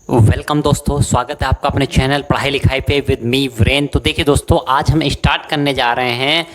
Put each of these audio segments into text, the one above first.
Welcome दोस्तों, स्वागत है आपका अपने चैनल पढ़ाई लिखाई पे विद मी वीरेन। तो देखिए दोस्तों, आज हम स्टार्ट करने जा रहे हैं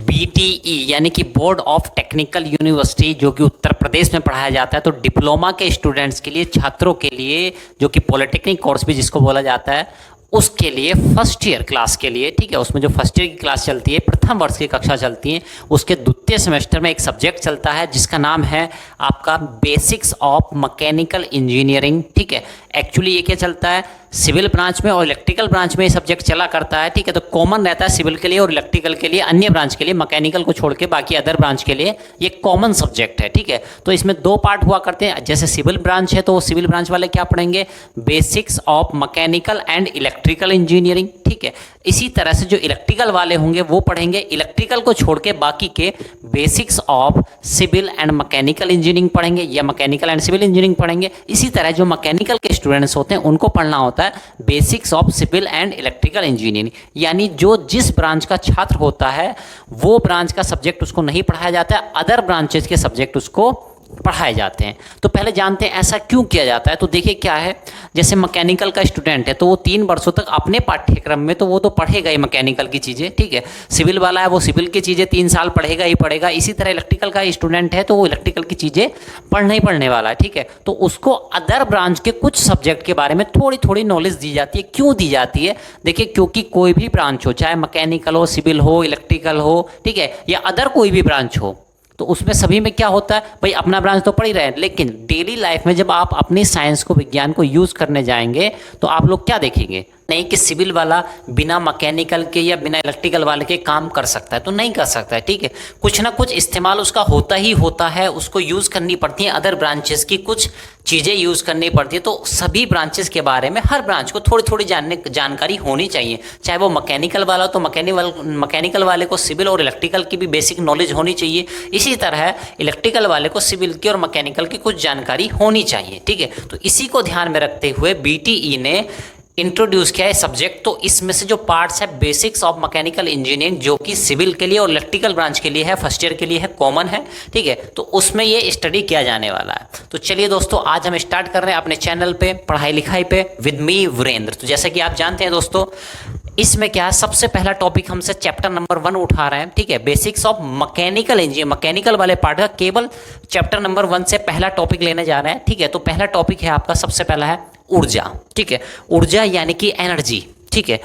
BTE यानी कि बोर्ड ऑफ टेक्निकल यूनिवर्सिटी, जो कि उत्तर प्रदेश में पढ़ाया जाता है। तो डिप्लोमा के स्टूडेंट्स के लिए, छात्रों के लिए, जो कि पॉलिटेक्निक कोर्स भी जिसको बोला जाता है, उसके लिए फर्स्ट ईयर क्लास के लिए, ठीक है, उसमें जो फर्स्ट ईयर की क्लास चलती है, प्रथम वर्ष की कक्षा चलती है, उसके द्वितीय सेमेस्टर में एक सब्जेक्ट चलता है जिसका नाम है आपका बेसिक्स ऑफ मैकेनिकल इंजीनियरिंग। ठीक है, एक्चुअली ये क्या चलता है, सिविल ब्रांच में और इलेक्ट्रिकल ब्रांच में ये सब्जेक्ट चला करता है। ठीक है, तो कॉमन रहता है सिविल के लिए और इलेक्ट्रिकल के लिए, अन्य ब्रांच के लिए, मैकेनिकल को छोड़ के बाकी अदर ब्रांच के लिए ये कॉमन सब्जेक्ट है। ठीक है, तो इसमें दो पार्ट हुआ करते हैं। जैसे सिविल ब्रांच है तो सिविल ब्रांच वाले क्या पढ़ेंगे, basics of mechanical and electrical engineering. ठीक है, इसी तरह से जो इलेक्ट्रिकल वाले होंगे वो पढ़ेंगे इलेक्ट्रिकल को छोड़ के बाकी के basics of civil and mechanical engineering पढ़ेंगे या मैकेनिकल एंड सिविल इंजीनियरिंग पढ़ेंगे। इसी तरह जो मैकेनिकल के स्टूडेंट्स होते हैं उनको पढ़ना होता है basics of civil and electrical engineering. यानी जो जिस ब्रांच का छात्र होता है वो ब्रांच का सब्जेक्ट उसको नहीं पढ़ाया जाता है, अदर ब्रांचेस के सब्जेक्ट उसको पढ़ाए जाते हैं। तो पहले जानते हैं ऐसा क्यों किया जाता है। तो देखिए क्या है, जैसे मैकेनिकल का स्टूडेंट है तो वो 3 वर्षों तक अपने पाठ्यक्रम में तो वो तो पढ़ेगा ही मैकेनिकल की चीज़ें। ठीक है, सिविल वाला है वो सिविल की चीज़ें 3 साल पढ़ेगा ही पढ़ेगा। इसी तरह इलेक्ट्रिकल का स्टूडेंट है तो वो इलेक्ट्रिकल की चीज़ें पढ़ना ही पढ़ने वाला है। ठीक है, तो उसको अदर ब्रांच के कुछ सब्जेक्ट के बारे में थोड़ी थोड़ी नॉलेज दी जाती है। क्यों दी जाती है, देखिए क्योंकि कोई भी ब्रांच हो, चाहे मैकेनिकल हो, सिविल हो, इलेक्ट्रिकल हो, ठीक है, या अदर कोई भी ब्रांच हो, तो उसमें सभी में क्या होता है भाई, अपना ब्रांच तो पढ़ ही रहे हैं, लेकिन डेली लाइफ में जब आप अपनी साइंस को, विज्ञान को यूज़ करने जाएंगे तो आप लोग क्या देखेंगे, नहीं कि सिविल वाला बिना मैकेनिकल के या बिना इलेक्ट्रिकल वाले के काम कर सकता है, तो नहीं कर सकता है। ठीक है, कुछ ना कुछ इस्तेमाल उसका होता ही होता है, उसको यूज़ करनी पड़ती है, अदर ब्रांचेस की कुछ चीज़ें यूज़ करनी पड़ती है। तो सभी ब्रांचेस के बारे में हर ब्रांच को थोड़ी थोड़ी जानकारी होनी चाहिए। चाहे वो मैकेनिकल वाला तो मैकेनिकल वाले को सिविल और इलेक्ट्रिकल की भी बेसिक नॉलेज होनी चाहिए। इसी तरह इलेक्ट्रिकल वाले को सिविल की और मैकेनिकल की कुछ जानकारी होनी चाहिए। ठीक है, तो इसी को ध्यान में रखते हुए BTE ने इंट्रोड्यूस किया है सब्जेक्ट। तो इसमें से जो पार्ट्स है बेसिक्स ऑफ मैकेनिकल इंजीनियरिंग, जो कि सिविल के लिए और इलेक्ट्रिकल ब्रांच के लिए है, फर्स्ट ईयर के लिए है, कॉमन है। ठीक है, तो उसमें ये स्टडी किया जाने वाला है। तो चलिए दोस्तों, आज हम स्टार्ट कर रहे हैं अपने चैनल पे पढ़ाई लिखाई पे विद मी वीरेंद्र। तो जैसा कि आप जानते हैं दोस्तों, इसमें क्या है, सबसे पहला टॉपिक हमसे चैप्टर नंबर 1 उठा रहे हैं। ठीक है, basics of mechanical engineering, mechanical वाले पार्ट का केवल चैप्टर नंबर 1 से पहला टॉपिक लेने जा रहे हैं। ठीक है, तो पहला टॉपिक है आपका, सबसे पहला है ऊर्जा। ठीक है, ऊर्जा यानी कि एनर्जी। ठीक है,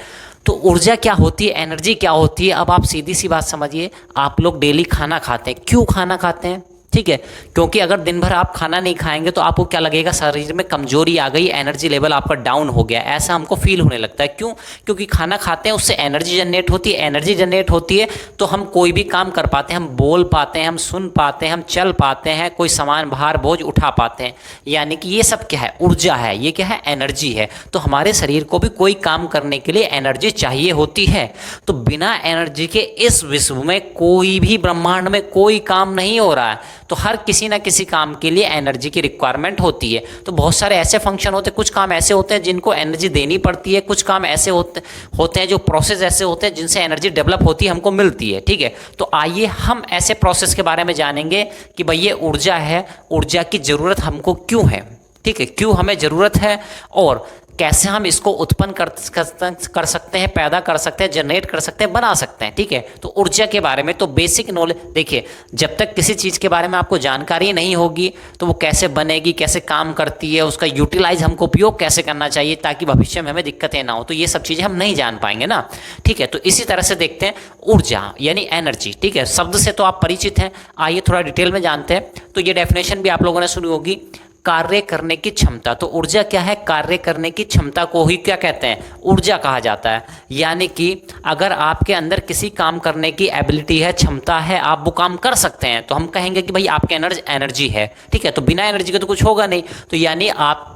तो ऊर्जा क्या होती है, एनर्जी क्या होती है। अब आप सीधी सी बात समझिए, आप लोग डेली खाना खाते हैं, क्यों खाना खाते हैं, ठीक है, क्योंकि अगर दिन भर आप खाना नहीं खाएंगे तो आपको क्या लगेगा, शरीर में कमजोरी आ गई, एनर्जी लेवल आपका डाउन हो गया, ऐसा हमको फील होने लगता है। क्यों, क्योंकि खाना खाते हैं, उससे एनर्जी जनरेट होती है, एनर्जी जनरेट होती है तो हम कोई भी काम कर पाते हैं, हम बोल पाते हैं, हम सुन पाते हैं, हम चल पाते हैं, कोई सामान भार बोझ उठा पाते हैं। यानी कि ये सब क्या है, ऊर्जा है, ये क्या है, एनर्जी है। तो हमारे शरीर को भी कोई काम करने के लिए एनर्जी चाहिए होती है। तो बिना एनर्जी के इस विश्व में कोई भी, ब्रह्मांड में कोई काम नहीं हो रहा है। तो हर किसी ना किसी काम के लिए एनर्जी की रिक्वायरमेंट होती है। तो बहुत सारे ऐसे फंक्शन होते हैं, कुछ काम ऐसे होते हैं जिनको एनर्जी देनी पड़ती है, कुछ काम ऐसे होते हैं जो प्रोसेस ऐसे होते हैं जिनसे एनर्जी डेवलप होती है, हमको मिलती है। ठीक है, तो आइए हम ऐसे प्रोसेस के बारे में जानेंगे कि भाई ये ऊर्जा है, ऊर्जा की ज़रूरत हमको क्यों है। ठीक है, क्यों हमें ज़रूरत है और कैसे हम इसको उत्पन्न कर सकते हैं, पैदा कर सकते हैं, जनरेट कर सकते हैं, बना सकते हैं। ठीक है, तो ऊर्जा के बारे में तो बेसिक नॉलेज, देखिए जब तक किसी चीज़ के बारे में आपको जानकारी नहीं होगी तो वो कैसे बनेगी, कैसे काम करती है, उसका यूटिलाइज हमको उपयोग कैसे करना चाहिए ताकि भविष्य में हमें दिक्कतें ना हो, तो ये सब चीज़ें हम नहीं जान पाएंगे ना। ठीक है, तो इसी तरह से देखते हैं ऊर्जा यानी एनर्जी। ठीक है, शब्द से तो आप परिचित हैं, आइए थोड़ा डिटेल में जानते हैं। तो ये डेफिनेशन भी आप लोगों ने सुनी होगी, कार्य करने की क्षमता। तो ऊर्जा क्या है, कार्य करने की क्षमता को ही क्या कहते हैं, ऊर्जा कहा जाता है। यानी कि अगर आपके अंदर किसी काम करने की एबिलिटी है, क्षमता है, आप वो काम कर सकते हैं, तो हम कहेंगे कि भाई आपके अंदर एनर्जी है। ठीक है, तो बिना एनर्जी के तो कुछ होगा नहीं। तो यानी आप,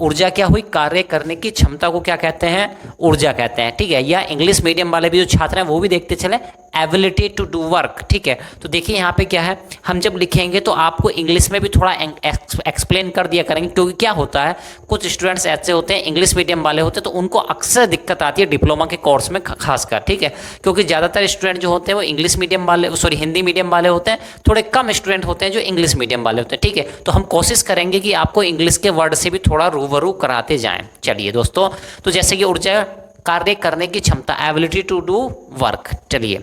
ऊर्जा क्या हुई, कार्य करने की क्षमता को क्या कहते हैं, ऊर्जा कहते हैं। ठीक है, या इंग्लिश मीडियम वाले भी जो छात्र हैं वो भी देखते चले, एबिलिटी टू डू वर्क। ठीक है, तो देखिए यहाँ पे क्या है, हम जब लिखेंगे तो आपको इंग्लिश में भी थोड़ा एक्सप्लेन कर दिया करेंगे, क्योंकि क्या होता है, कुछ स्टूडेंट्स ऐसे होते हैं इंग्लिश मीडियम वाले होते हैं तो उनको अक्सर दिक्कत आती है डिप्लोमा के कोर्स में खासकर। ठीक है, क्योंकि ज़्यादातर स्टूडेंट जो होते हैं वो इंग्लिश मीडियम वाले, सॉरी हिंदी मीडियम वाले होते हैं, थोड़े कम स्टूडेंट होते हैं जो इंग्लिश मीडियम वाले होते हैं। ठीक है, तो हम कोशिश करेंगे कि आपको इंग्लिश के वर्ड से भी थोड़ा रूबरू कराते जाएं। चलिए दोस्तों, तो जैसे कि ऊर्जा कार्य करने की क्षमता, एबिलिटी टू डू वर्क। चलिए,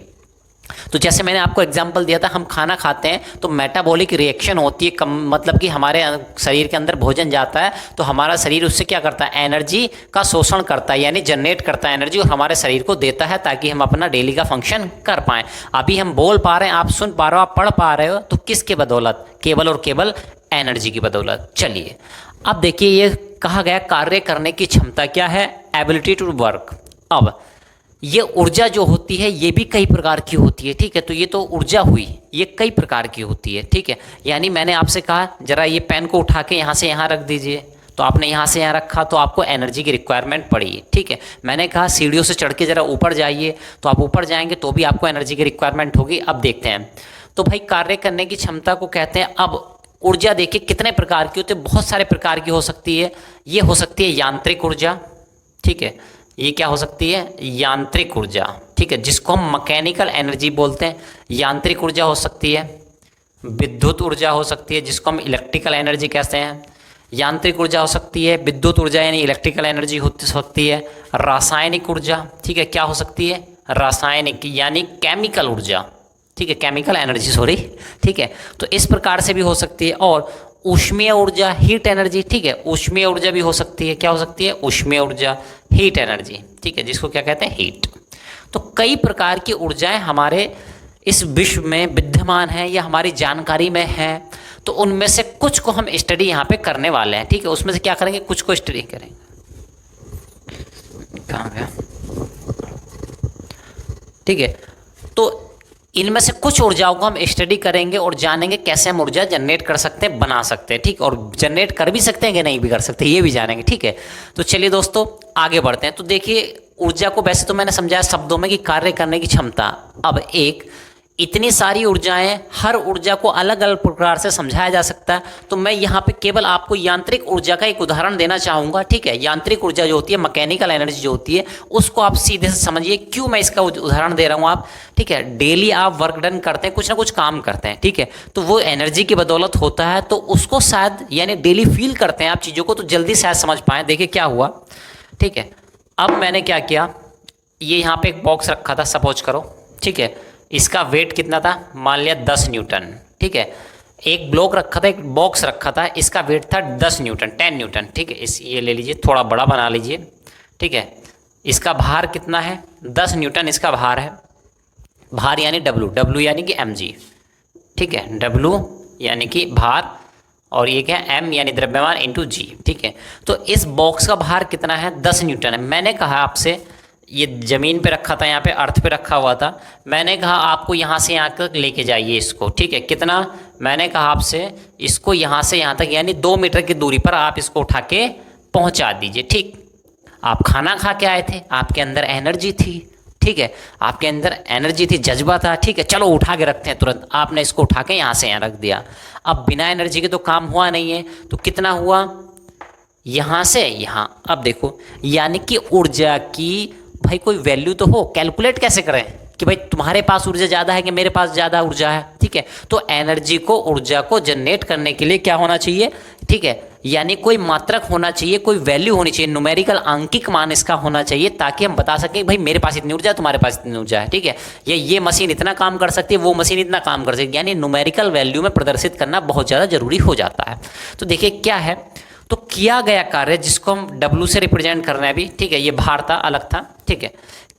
तो जैसे मैंने आपको एग्जांपल दिया था, हम खाना खाते हैं तो मेटाबॉलिक रिएक्शन होती है, कम मतलब कि हमारे शरीर के अंदर भोजन जाता है तो हमारा शरीर उससे क्या करता है, एनर्जी का शोषण करता है, यानी जनरेट करता है एनर्जी और हमारे शरीर को देता है ताकि हम अपना डेली का फंक्शन कर पाएँ। अभी हम बोल पा रहे हैं, आप सुन पा रहे हो, आप पढ़ पा रहे हो, तो किसके बदौलत, केवल और केवल एनर्जी की बदौलत। चलिए, अब देखिए, ये कहा गया कार्य करने की क्षमता क्या है, एबिलिटी टू वर्क। अब ये ऊर्जा जो होती है ये भी कई प्रकार की होती है, ठीक है। तो ये तो ऊर्जा हुई, ये कई प्रकार की होती है, ठीक है। यानी मैंने आपसे कहा जरा ये पेन को उठा के यहाँ से यहाँ रख दीजिए, तो आपने यहाँ से यहाँ रखा तो आपको एनर्जी की रिक्वायरमेंट पड़ी, ठीक है। मैंने कहा सीढ़ियों से चढ़ के जरा ऊपर जाइए, तो आप ऊपर जाएंगे तो भी आपको एनर्जी की रिक्वायरमेंट होगी। अब देखते हैं, तो भाई कार्य करने की क्षमता को कहते हैं। अब ऊर्जा देखिए कितने प्रकार की होती है, बहुत सारे प्रकार की हो सकती है। ये हो सकती है यांत्रिक ऊर्जा, ठीक है। ये क्या हो सकती है, यांत्रिक ऊर्जा, ठीक है, जिसको हम मैकेनिकल एनर्जी बोलते हैं। यांत्रिक ऊर्जा हो सकती है, विद्युत ऊर्जा हो सकती है जिसको हम इलेक्ट्रिकल एनर्जी कहते हैं। यांत्रिक ऊर्जा हो सकती है, विद्युत ऊर्जा यानी इलेक्ट्रिकल एनर्जी हो सकती है। रासायनिक ऊर्जा, ठीक है, क्या हो सकती है, रासायनिक यानी केमिकल ऊर्जा, ठीक है, केमिकल एनर्जी, सॉरी, ठीक है। तो इस प्रकार से भी हो सकती है। और ऊष्मीय ऊर्जा, हीट एनर्जी, ठीक है, ऊष्मीय ऊर्जा भी हो सकती है। क्या हो सकती है, ऊष्मीय ऊर्जा, हीट एनर्जी, ठीक है, जिसको क्या कहते हैं, हीट। तो कई प्रकार की ऊर्जाएं हमारे इस विश्व में विद्यमान है या हमारी जानकारी में है। तो उनमें से कुछ को हम स्टडी यहाँ पे करने वाले हैं, ठीक है। उसमें से क्या करेंगे, कुछ को स्टडी करेंगे। कहाँ गया, ठीक है। तो इनमें से कुछ ऊर्जाओं को हम स्टडी करेंगे और जानेंगे कैसे हम ऊर्जा जनरेट कर सकते हैं, बना सकते हैं, ठीक, और जनरेट कर भी सकते हैं कि नहीं भी कर सकते, ये भी जानेंगे, ठीक है। तो चलिए दोस्तों आगे बढ़ते हैं। तो देखिए, ऊर्जा को वैसे तो मैंने समझाया शब्दों में कि कार्य करने की क्षमता। अब एक इतनी सारी ऊर्जाएं, हर ऊर्जा को अलग अलग प्रकार से समझाया जा सकता है। तो मैं यहाँ पे केवल आपको यांत्रिक ऊर्जा का एक उदाहरण देना चाहूँगा, ठीक है। यांत्रिक ऊर्जा जो होती है, मैकेनिकल एनर्जी जो होती है, उसको आप सीधे से समझिए। क्यों मैं इसका उदाहरण दे रहा हूँ, आप, ठीक है, डेली आप वर्क डन करते हैं, कुछ ना कुछ काम करते हैं, ठीक है, तो वो एनर्जी की बदौलत होता है। तो उसको शायद यानी डेली फील करते हैं आप चीज़ों को, तो जल्दी शायद समझ पाएँ। देखिए क्या हुआ, ठीक है। अब मैंने क्या किया, ये यहाँ पे एक बॉक्स रखा था, सपोज करो, ठीक है। इसका वेट कितना था, मान लिया 10 न्यूटन, ठीक है। एक ब्लॉक रखा था, एक बॉक्स रखा था, इसका वेट था 10 न्यूटन, 10 न्यूटन, ठीक है। इस ये ले लीजिए, थोड़ा बड़ा बना लीजिए, ठीक है। इसका भार कितना है, 10 न्यूटन इसका भार है। भार यानी डब्लू, डब्लू यानी कि mg, ठीक है, डब्लू यानी कि भार, और ये क्या है, m यानी द्रव्यमान इंटू g, ठीक है। तो इस बॉक्स का भार कितना है, 10 न्यूटन है। मैंने कहा आपसे, ये ज़मीन पे रखा था, यहाँ पे अर्थ पे रखा हुआ था, मैंने कहा आपको यहाँ से यहाँ तक लेके जाइए इसको, ठीक है। कितना, मैंने कहा आपसे इसको यहाँ से यहाँ तक यानी 2 मीटर की दूरी पर आप इसको उठा के पहुँचा दीजिए, ठीक। आप खाना खा के आए थे, आपके अंदर एनर्जी थी, ठीक है, आपके अंदर एनर्जी थी, जज्बा था, ठीक है, चलो उठा के रखते हैं तुरंत। आपने इसको उठा के यहाँ से यहाँ रख दिया। अब बिना एनर्जी के तो काम हुआ नहीं है, तो कितना हुआ, यहाँ से यहाँ। अब देखो, यानी कि ऊर्जा की भाई कोई वैल्यू तो हो, कैलकुलेट कैसे करें कि भाई तुम्हारे पास ऊर्जा ज़्यादा है कि मेरे पास ज़्यादा ऊर्जा है, ठीक है। तो एनर्जी को, ऊर्जा को जनरेट करने के लिए क्या होना चाहिए, ठीक है, यानी कोई मात्रक होना चाहिए, कोई वैल्यू होनी चाहिए, न्यूमेरिकल आंकिक मान इसका होना चाहिए, ताकि हम बता सकें भाई मेरे पास इतनी ऊर्जा है, तुम्हारे पास इतनी ऊर्जा है, ठीक है। ये मशीन इतना काम कर सकती है, वो मशीन इतना काम कर सकती है, यानी न्यूमेरिकल वैल्यू में प्रदर्शित करना बहुत ज़्यादा जरूरी हो जाता है। तो देखिए क्या है, तो किया गया कार्य जिसको हम W से रिप्रेजेंट कर रहे हैं अभी, ठीक है, ये भार था, अलग था, ठीक है।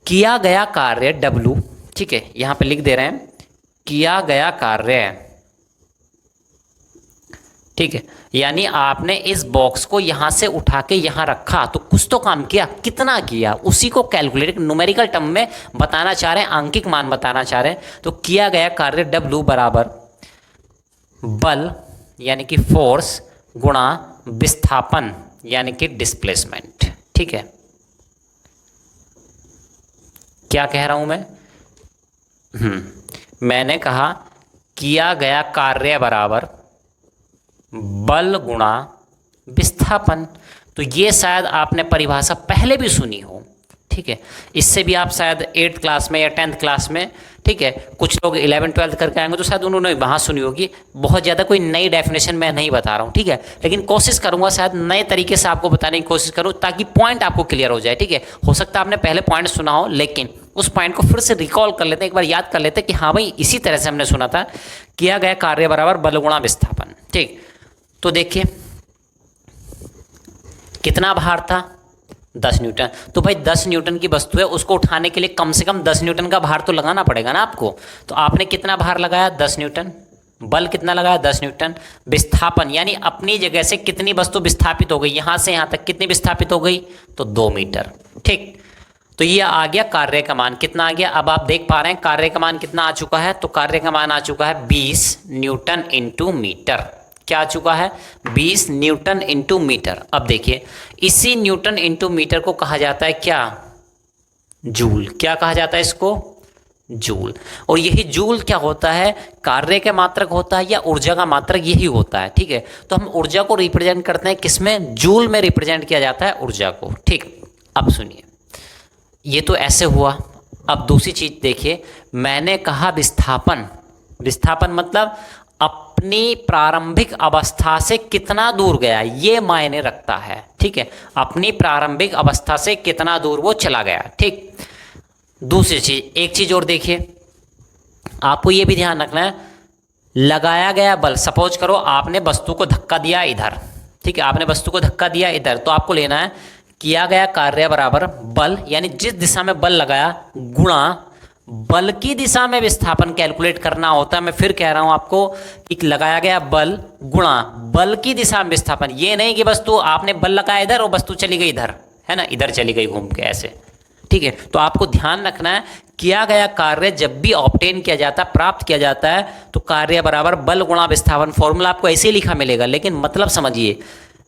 किया गया कार्य W, ठीक है, यहाँ पे लिख दे रहे हैं, किया गया कार्य, ठीक है, यानी आपने इस बॉक्स को यहाँ से उठा के यहाँ रखा, तो कुछ तो काम किया, कितना किया उसी को कैलकुलेट न्यूमेरिकल टर्म में बताना चाह रहे हैं, आंकिक मान बताना चाह रहे हैं। तो किया गया कार्य W बराबर बल यानी कि फोर्स गुणा विस्थापन यानी कि डिस्प्लेसमेंट, ठीक है। क्या कह रहा हूं मैं, मैंने कहा किया गया कार्य बराबर बल गुणा विस्थापन। तो ये शायद आपने परिभाषा पहले भी सुनी हो, ठीक है। इससे भी आप शायद 8th क्लास में या 10th क्लास में, ठीक है, कुछ लोग 11th 12th करके आएंगे तो शायद उन्होंने वहाँ सुनी होगी। बहुत ज़्यादा कोई नई डेफिनेशन मैं नहीं बता रहा हूँ, ठीक है, लेकिन कोशिश करूँगा शायद नए तरीके से आपको बताने की कोशिश करूँ ताकि पॉइंट आपको क्लियर हो जाए, ठीक है। हो सकता है आपने पहले पॉइंट सुना हो, लेकिन उस पॉइंट को फिर से रिकॉल कर लेते हैं, एक बार याद कर लेते हैं कि हाँ भाई इसी तरह से हमने सुना था, किया गया कार्य बराबर बल गुणा विस्थापन। ठीक, तो देखिए कितना भार था, 10 न्यूटन। तो भाई 10 न्यूटन की वस्तु है, उसको उठाने के लिए कम से कम 10 न्यूटन का भार तो लगाना पड़ेगा ना आपको। तो आपने कितना भार लगाया, 10 न्यूटन। बल कितना लगाया, 10 न्यूटन। विस्थापन यानी अपनी जगह से कितनी वस्तु विस्थापित हो गई, यहां से यहां तक कितनी विस्थापित हो गई, तो 2 मीटर। ठीक, तो ये आ गया कार्य का मान, कितना आ गया, अब आप देख पा रहे हैं कार्य का मान कितना आ चुका है। तो कार्य का मान आ चुका है 20 न्यूटन इंटू मीटर। क्या आ चुका है, 20 न्यूटन इंटू मीटर। अब देखिए इसी न्यूटन इंटू मीटर को कहा जाता है क्या, जूल। क्या कहा जाता है इसको, जूल। और यही जूल क्या होता है, कार्य का मात्रक होता है या ऊर्जा का मात्रक, यही होता है। ठीक है, तो हम ऊर्जा को रिप्रेजेंट करते हैं किसमें, जूल में रिप्रेजेंट किया जाता है ऊर्जा को। ठीक, अब सुनिए, ये तो ऐसे हुआ। अब दूसरी चीज देखिए, मैंने कहा विस्थापन। विस्थापन मतलब अपनी प्रारंभिक अवस्था से कितना दूर गया, ये मायने रखता है। ठीक है, अपनी प्रारंभिक अवस्था से कितना दूर वो चला गया। ठीक, दूसरी चीज, एक चीज और देखिए, आपको ये भी ध्यान रखना है, लगाया गया बल। सपोज करो आपने वस्तु को धक्का दिया इधर, ठीक है, आपने वस्तु को धक्का दिया इधर, तो आपको लेना है किया गया कार्य बराबर बल, यानी जिस दिशा में बल लगाया गुणा बल की दिशा में विस्थापन कैलकुलेट करना होता है। मैं फिर कह रहा हूं आपको कि लगाया गया बल गुणा बल की दिशा में विस्थापन। ये नहीं कि वस्तु आपने बल लगाया इधर और वस्तु चली गई इधर, है ना, इधर चली गई घूम के ऐसे। ठीक है, तो आपको ध्यान रखना है किया गया कार्य जब भी ऑब्टेन किया जाता है, प्राप्त किया जाता है, तो कार्य बराबर बल गुणा विस्थापन। फॉर्मूला आपको ऐसे ही लिखा मिलेगा, लेकिन मतलब समझिए,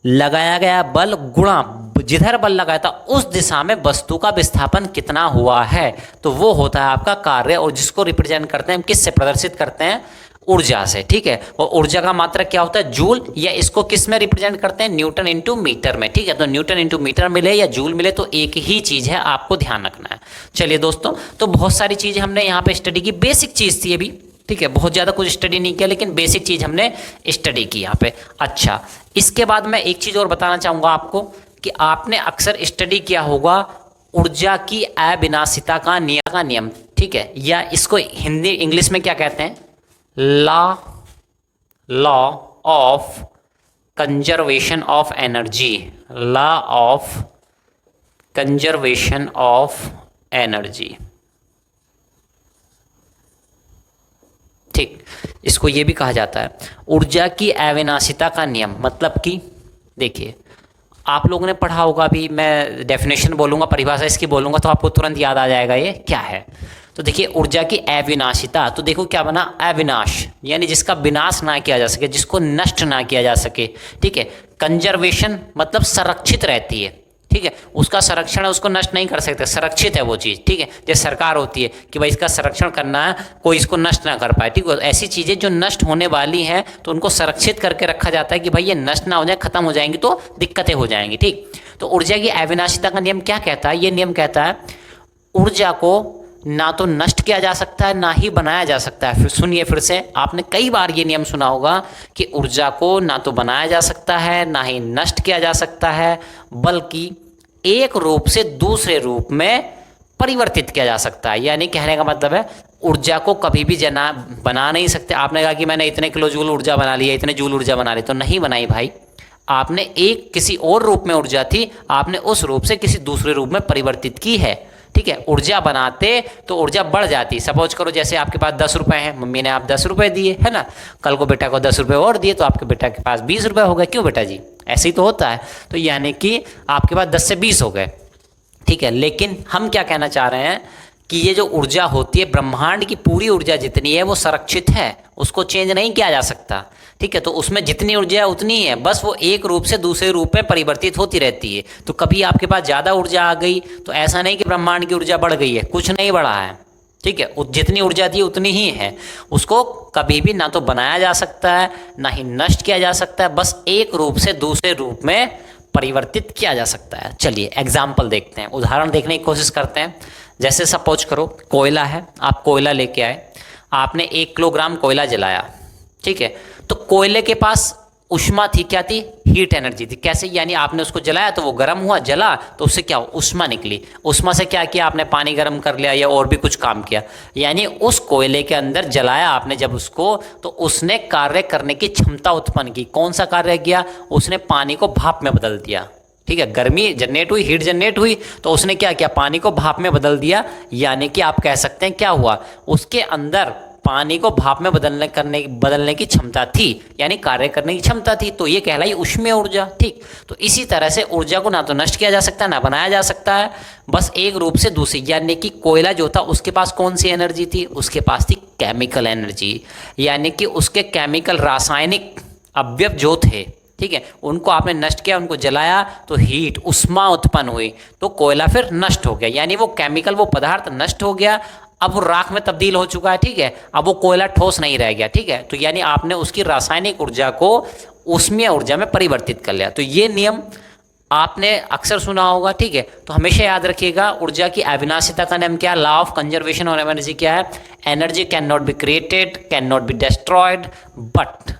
लगाया गया बल गुणा जिधर बल लगाया था उस दिशा में वस्तु का विस्थापन कितना हुआ है, तो वो होता है आपका कार्य। और जिसको रिप्रेजेंट करते हैं हम किससे प्रदर्शित करते हैं, ऊर्जा से। ठीक है, और ऊर्जा का मात्रक क्या होता है, जूल, या इसको किस में रिप्रेजेंट करते हैं, न्यूटन इंटू मीटर में। ठीक है, तो न्यूटन इंटू मीटर मिले या जूल मिले तो एक ही चीज है, आपको ध्यान रखना है। चलिए दोस्तों, तो बहुत सारी चीजें हमने यहाँ पे स्टडी की, बेसिक चीज थी अभी। ठीक है, बहुत ज़्यादा कुछ स्टडी नहीं किया, लेकिन बेसिक चीज़ हमने स्टडी की यहाँ पे। अच्छा, इसके बाद मैं एक चीज़ और बताना चाहूँगा आपको कि आपने अक्सर स्टडी किया होगा ऊर्जा की अविनाशिता का नियम। ठीक है, या इसको हिंदी इंग्लिश में क्या कहते हैं, law of conservation of energy. Law of conservation of energy. ठीक, इसको ये भी कहा जाता है ऊर्जा की अविनाशिता का नियम। मतलब कि देखिए, आप लोगों ने पढ़ा होगा, अभी मैं डेफिनेशन बोलूँगा, परिभाषा इसकी बोलूँगा तो आपको तुरंत याद आ जाएगा ये क्या है। तो देखिए ऊर्जा की अविनाशिता, तो देखो क्या बना, अविनाश यानी जिसका विनाश ना किया जा सके, जिसको नष्ट ना किया जा सके। ठीक है, कंजर्वेशन मतलब संरक्षित रहती है। ठीक है, उसका संरक्षण है, उसको नष्ट नहीं कर सकते, संरक्षित है वो चीज़। ठीक है, जैसे सरकार होती है कि भाई इसका संरक्षण करना है, कोई इसको नष्ट ना कर पाए। ठीक है, ऐसी चीज़ें जो नष्ट होने वाली हैं तो उनको संरक्षित करके रखा जाता है कि भाई ये नष्ट ना हो जाए, खत्म हो जाएंगी तो दिक्कतें हो जाएंगी। ठीक, तो ऊर्जा की अविनाशिता का नियम क्या कहता है, ये नियम कहता है ऊर्जा को ना तो नष्ट किया जा सकता है ना ही बनाया जा सकता है। फिर सुनिए, फिर से आपने कई बार ये नियम सुना होगा कि ऊर्जा को ना तो बनाया जा सकता है ना ही नष्ट किया जा सकता है, बल्कि एक रूप से दूसरे रूप में परिवर्तित किया जा सकता है। यानी कहने का मतलब है ऊर्जा को कभी भी बना नहीं सकते। आपने कहा कि मैंने इतने किलो जूल ऊर्जा बना ली है, इतने जूल ऊर्जा बना ली, तो नहीं बनाई भाई। आपने एक किसी और रूप में ऊर्जा थी, आपने उस रूप से किसी दूसरे रूप में परिवर्तित की है। ठीक है, ऊर्जा बनाते तो ऊर्जा बढ़ जाती। सपोज करो जैसे आपके पास 10 रुपए हैं, मम्मी ने आप 10 रुपए दिए, है ना, कल को बेटा को 10 रुपए और दिए तो आपके बेटा के पास 20 रुपए हो गए। क्यों बेटा जी, ऐसे ही तो होता है। तो यानी कि आपके पास 10 से 20 हो गए। ठीक है, लेकिन हम क्या कहना चाह रहे हैं कि ये जो ऊर्जा होती है, ब्रह्मांड की पूरी ऊर्जा जितनी है वो संरक्षित है, उसको चेंज नहीं किया जा सकता। ठीक है, तो उसमें जितनी ऊर्जा है उतनी ही है, बस वो एक रूप से दूसरे रूप में परिवर्तित होती रहती है। तो कभी आपके पास ज़्यादा ऊर्जा आ गई तो ऐसा नहीं कि ब्रह्मांड की ऊर्जा बढ़ गई है, कुछ नहीं बढ़ा है। ठीक है, जितनी ऊर्जा थी उतनी ही है, उसको कभी भी ना तो बनाया जा सकता है ना ही नष्ट किया जा सकता है, बस एक रूप से दूसरे रूप में परिवर्तित किया जा सकता है। चलिए एग्जाम्पल देखते हैं, उदाहरण देखने की कोशिश करते हैं। जैसे सपोज करो कोयला है, आप कोयला लेके आए, आपने 1 किलोग्राम कोयला जलाया, ठीक है। तो कोयले के पास ऊष्मा थी, क्या थी? हीट एनर्जी थी। कैसे? यानी आपने उसको जलाया तो वो गर्म हुआ, जला तो उससे क्या हुआ? ऊष्मा निकली। ऊष्मा से क्या किया आपने? पानी गर्म कर लिया या और भी कुछ काम किया। यानी उस कोयले के अंदर जलाया आपने जब उसको, तो उसने कार्य करने की क्षमता उत्पन्न की। कौन सा कार्य किया? उसने पानी को भाप में बदल दिया, ठीक है। गर्मी जनरेट हुई, हीट जनरेट हुई, तो उसने क्या किया? पानी को भाप में बदल दिया। यानी कि आप कह सकते हैं क्या हुआ? उसके अंदर पानी को भाप में बदलने की क्षमता थी, यानी कार्य करने की क्षमता थी। तो ये कहलाई ऊष्मीय ऊर्जा, ठीक। तो इसी तरह से ऊर्जा को ना तो नष्ट किया जा सकता है ना बनाया जा सकता है, बस एक रूप से दूसरी। यानी कि कोयला जो था उसके पास कौन सी एनर्जी थी? उसके पास थी केमिकल एनर्जी, यानी कि उसके केमिकल रासायनिक अवयव जो थे, ठीक है, उनको आपने नष्ट किया, उनको जलाया तो हीट ऊष्मा उत्पन्न हुई, तो कोयला फिर नष्ट हो गया। यानी वो केमिकल, वो पदार्थ नष्ट हो गया, अब वो राख में तब्दील हो चुका है, ठीक है। अब वो कोयला ठोस नहीं रह गया, ठीक है। तो यानी आपने उसकी रासायनिक ऊर्जा को ऊष्मीय ऊर्जा में परिवर्तित कर लिया। तो ये नियम आपने अक्सर सुना होगा, ठीक है। तो हमेशा याद रखिएगा, ऊर्जा की अविनाशिता का नियम क्या है? Law of conservation of energy क्या है? Energy can not be created, can not be destroyed, but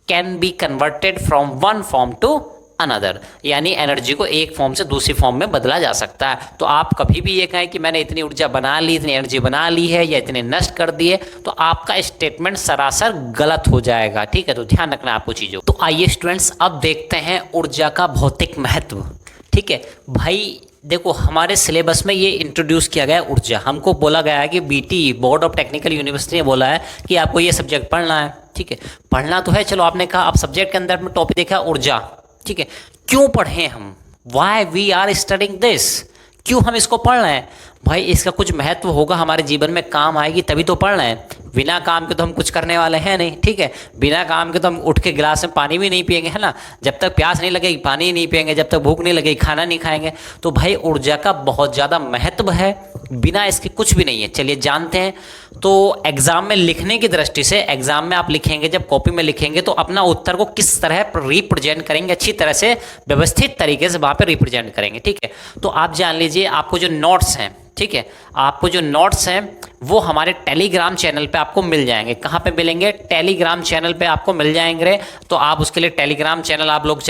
can be converted from one form to another. यानी एनर्जी को एक फॉर्म से दूसरी फॉर्म में बदला जा सकता है। तो आप कभी भी ये कहें कि मैंने इतनी ऊर्जा बना ली, इतनी एनर्जी बना ली है या इतने नष्ट कर दिए, तो आपका स्टेटमेंट सरासर गलत हो जाएगा, ठीक है। तो ध्यान रखना आपको चीज़ों। तो आइए स्टूडेंट्स अब देखते हैं ऊर्जा का भौतिक महत्व, ठीक है। भाई देखो, हमारे सिलेबस में ये इंट्रोड्यूस किया गया है ऊर्जा। हमको बोला गया है कि BT board of technical university ने बोला है कि आपको ये सब्जेक्ट पढ़ना है, ठीक है। पढ़ना तो है, चलो आपने कहा, अब सब्जेक्ट के अंदर में टॉपिक देखा ऊर्जा, ठीक है। क्यों पढ़ें हम? Why we are studying this? क्यों हम इसको पढ़ रहे हैं? भाई इसका कुछ महत्व होगा, हमारे जीवन में काम आएगी तभी तो पढ़ रहे हैं। बिना काम के तो हम कुछ करने वाले हैं नहीं, ठीक है। बिना काम के तो हम उठ के गिलास में पानी भी नहीं पिएंगे, है ना। जब तक प्यास नहीं लगेगी पानी नहीं पिएंगे, जब तक भूख नहीं लगेगी खाना नहीं खाएंगे। तो भाई ऊर्जा का बहुत ज़्यादा महत्व है, बिना इसके कुछ भी नहीं है। चलिए जानते हैं। तो एग्जाम में लिखने की दृष्टि से, एग्जाम में आप लिखेंगे, जब कॉपी में लिखेंगे तो अपना उत्तर को किस तरह रिप्रेजेंट करेंगे, अच्छी तरह से व्यवस्थित तरीके से वहाँ पे रिप्रेजेंट करेंगे, ठीक है। तो आप जान लीजिए, आपको जो नोट्स हैं, ठीक है, आपको जो नोट्स हैं वो हमारे टेलीग्राम चैनल पे आपको मिल जाएंगे। कहाँ पे मिलेंगे? टेलीग्राम चैनल पे आपको मिल जाएंगे। तो आप उसके लिए टेलीग्राम चैनल आप लोग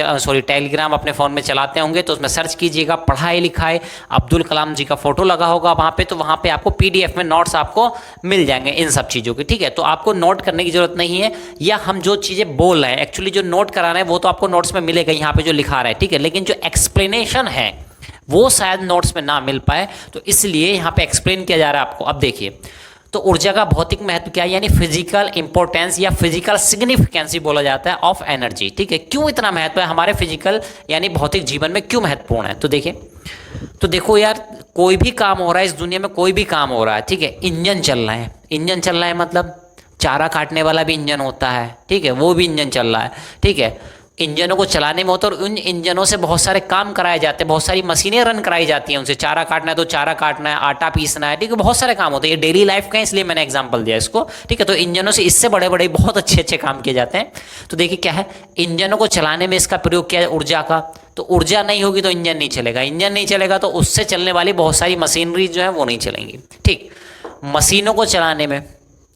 टेलीग्राम अपने फ़ोन में चलाते होंगे, तो उसमें सर्च कीजिएगा पढ़ाई लिखाई, अब्दुल कलाम जी का फोटो लगा होगा वहाँ पे, तो वहाँ पे आपको PDF में नोट्स आपको मिल जाएंगे इन सब चीज़ों के, ठीक है। तो आपको नोट करने की जरूरत नहीं है, या हम जो चीज़ें बोल रहे हैं एक्चुअली जो नोट करा रहे हैं वो तो आपको नोट्स में मिलेगा, यहाँ पे जो लिखा रहा है, ठीक है। लेकिन जो एक्सप्लेनेशन है वो शायद नोट्स में ना मिल पाए, तो इसलिए यहाँ पे एक्सप्लेन किया जा रहा है आपको। अब देखिए, तो ऊर्जा का भौतिक महत्व क्या है? यानी फिजिकल इंपॉर्टेंस या फिजिकल सिग्निफिकेंस बोला जाता है ऑफ एनर्जी, ठीक है। क्यों इतना महत्व है हमारे फिजिकल यानी भौतिक जीवन में, क्यों महत्वपूर्ण है? तो देखिए, तो देखो यार, कोई भी काम हो रहा है इस दुनिया में, कोई भी काम हो रहा है, ठीक है। इंजन चल रहा है, इंजन चल रहा है मतलब चारा काटने वाला भी इंजन होता है, ठीक है, वो भी इंजन चल रहा है, ठीक है। इंजनों को चलाने में होता है, और उन इंजनों से बहुत सारे काम कराए जाते हैं, बहुत सारी मशीनें रन कराई जाती हैं उनसे। चारा काटना है तो चारा काटना है, आटा पीसना है, ठीक है, बहुत सारे काम होते हैं। ये डेली लाइफ का है, इसलिए मैंने एग्जांपल दिया इसको, ठीक है। तो इंजनों से इससे बड़े बड़े बहुत अच्छे अच्छे काम किए जाते हैं। तो देखिए क्या है, इंजनों को चलाने में इसका प्रयोग किया है ऊर्जा का। तो ऊर्जा नहीं होगी तो इंजन नहीं चलेगा, इंजन नहीं चलेगा तो उससे चलने वाली बहुत सारी मशीनरी जो है वो नहीं चलेंगी, ठीक। मशीनों को चलाने में,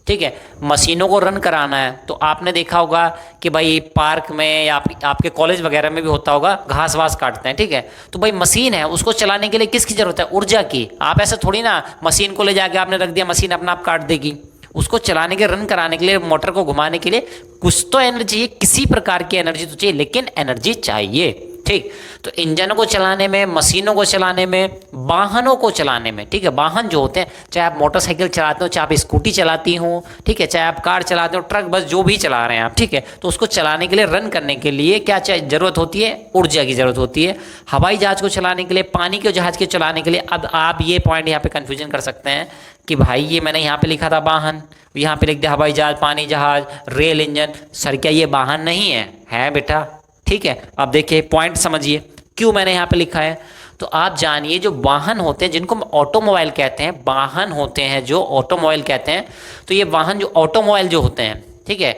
ठीक है, मशीनों को रन कराना है, तो आपने देखा होगा कि भाई पार्क में या आपके कॉलेज वगैरह में भी होता होगा, घास वास काटते हैं, ठीक है। तो भाई मशीन है, उसको चलाने के लिए किसकी जरूरत है? ऊर्जा की। आप ऐसे थोड़ी ना मशीन को ले जाके आपने रख दिया, मशीन अपना आप काट देगी। उसको चलाने के, रन कराने के लिए, मोटर को घुमाने के लिए कुछ तो एनर्जी चाहिए, किसी प्रकार की एनर्जी तो चाहिए, लेकिन एनर्जी चाहिए, ठीक। तो इंजनों को चलाने में, मशीनों को चलाने में, वाहनों को चलाने में, ठीक है, वाहन जो होते हैं, चाहे आप मोटरसाइकिल चलाते हो, चाहे आप स्कूटी चलाती हो, ठीक है, चाहे आप कार चलाते हो, ट्रक, बस जो भी चला रहे हैं आप, ठीक है। तो उसको चलाने के लिए, रन करने के लिए क्या जरूरत होती है? ऊर्जा की जरूरत होती है। हवाई जहाज को चलाने के लिए, पानी के जहाज के चलाने के लिए। अब आप ये पॉइंट यहाँ पे कंफ्यूजन कर सकते हैं कि भाई ये मैंने यहाँ पे लिखा था वाहन, यहाँ पे लिख दिया हवाई जहाज, पानी जहाज, रेल इंजन। सर क्या ये वाहन नहीं है? है बेटा, ठीक है। अब देखिए पॉइंट समझिए क्यों मैंने यहाँ पे लिखा है। तो आप जानिए, जो वाहन होते हैं जिनको हम ऑटोमोबाइल कहते हैं, वाहन होते हैं जो ऑटोमोबाइल कहते हैं, तो ये वाहन जो ऑटोमोबाइल जो होते हैं, ठीक है,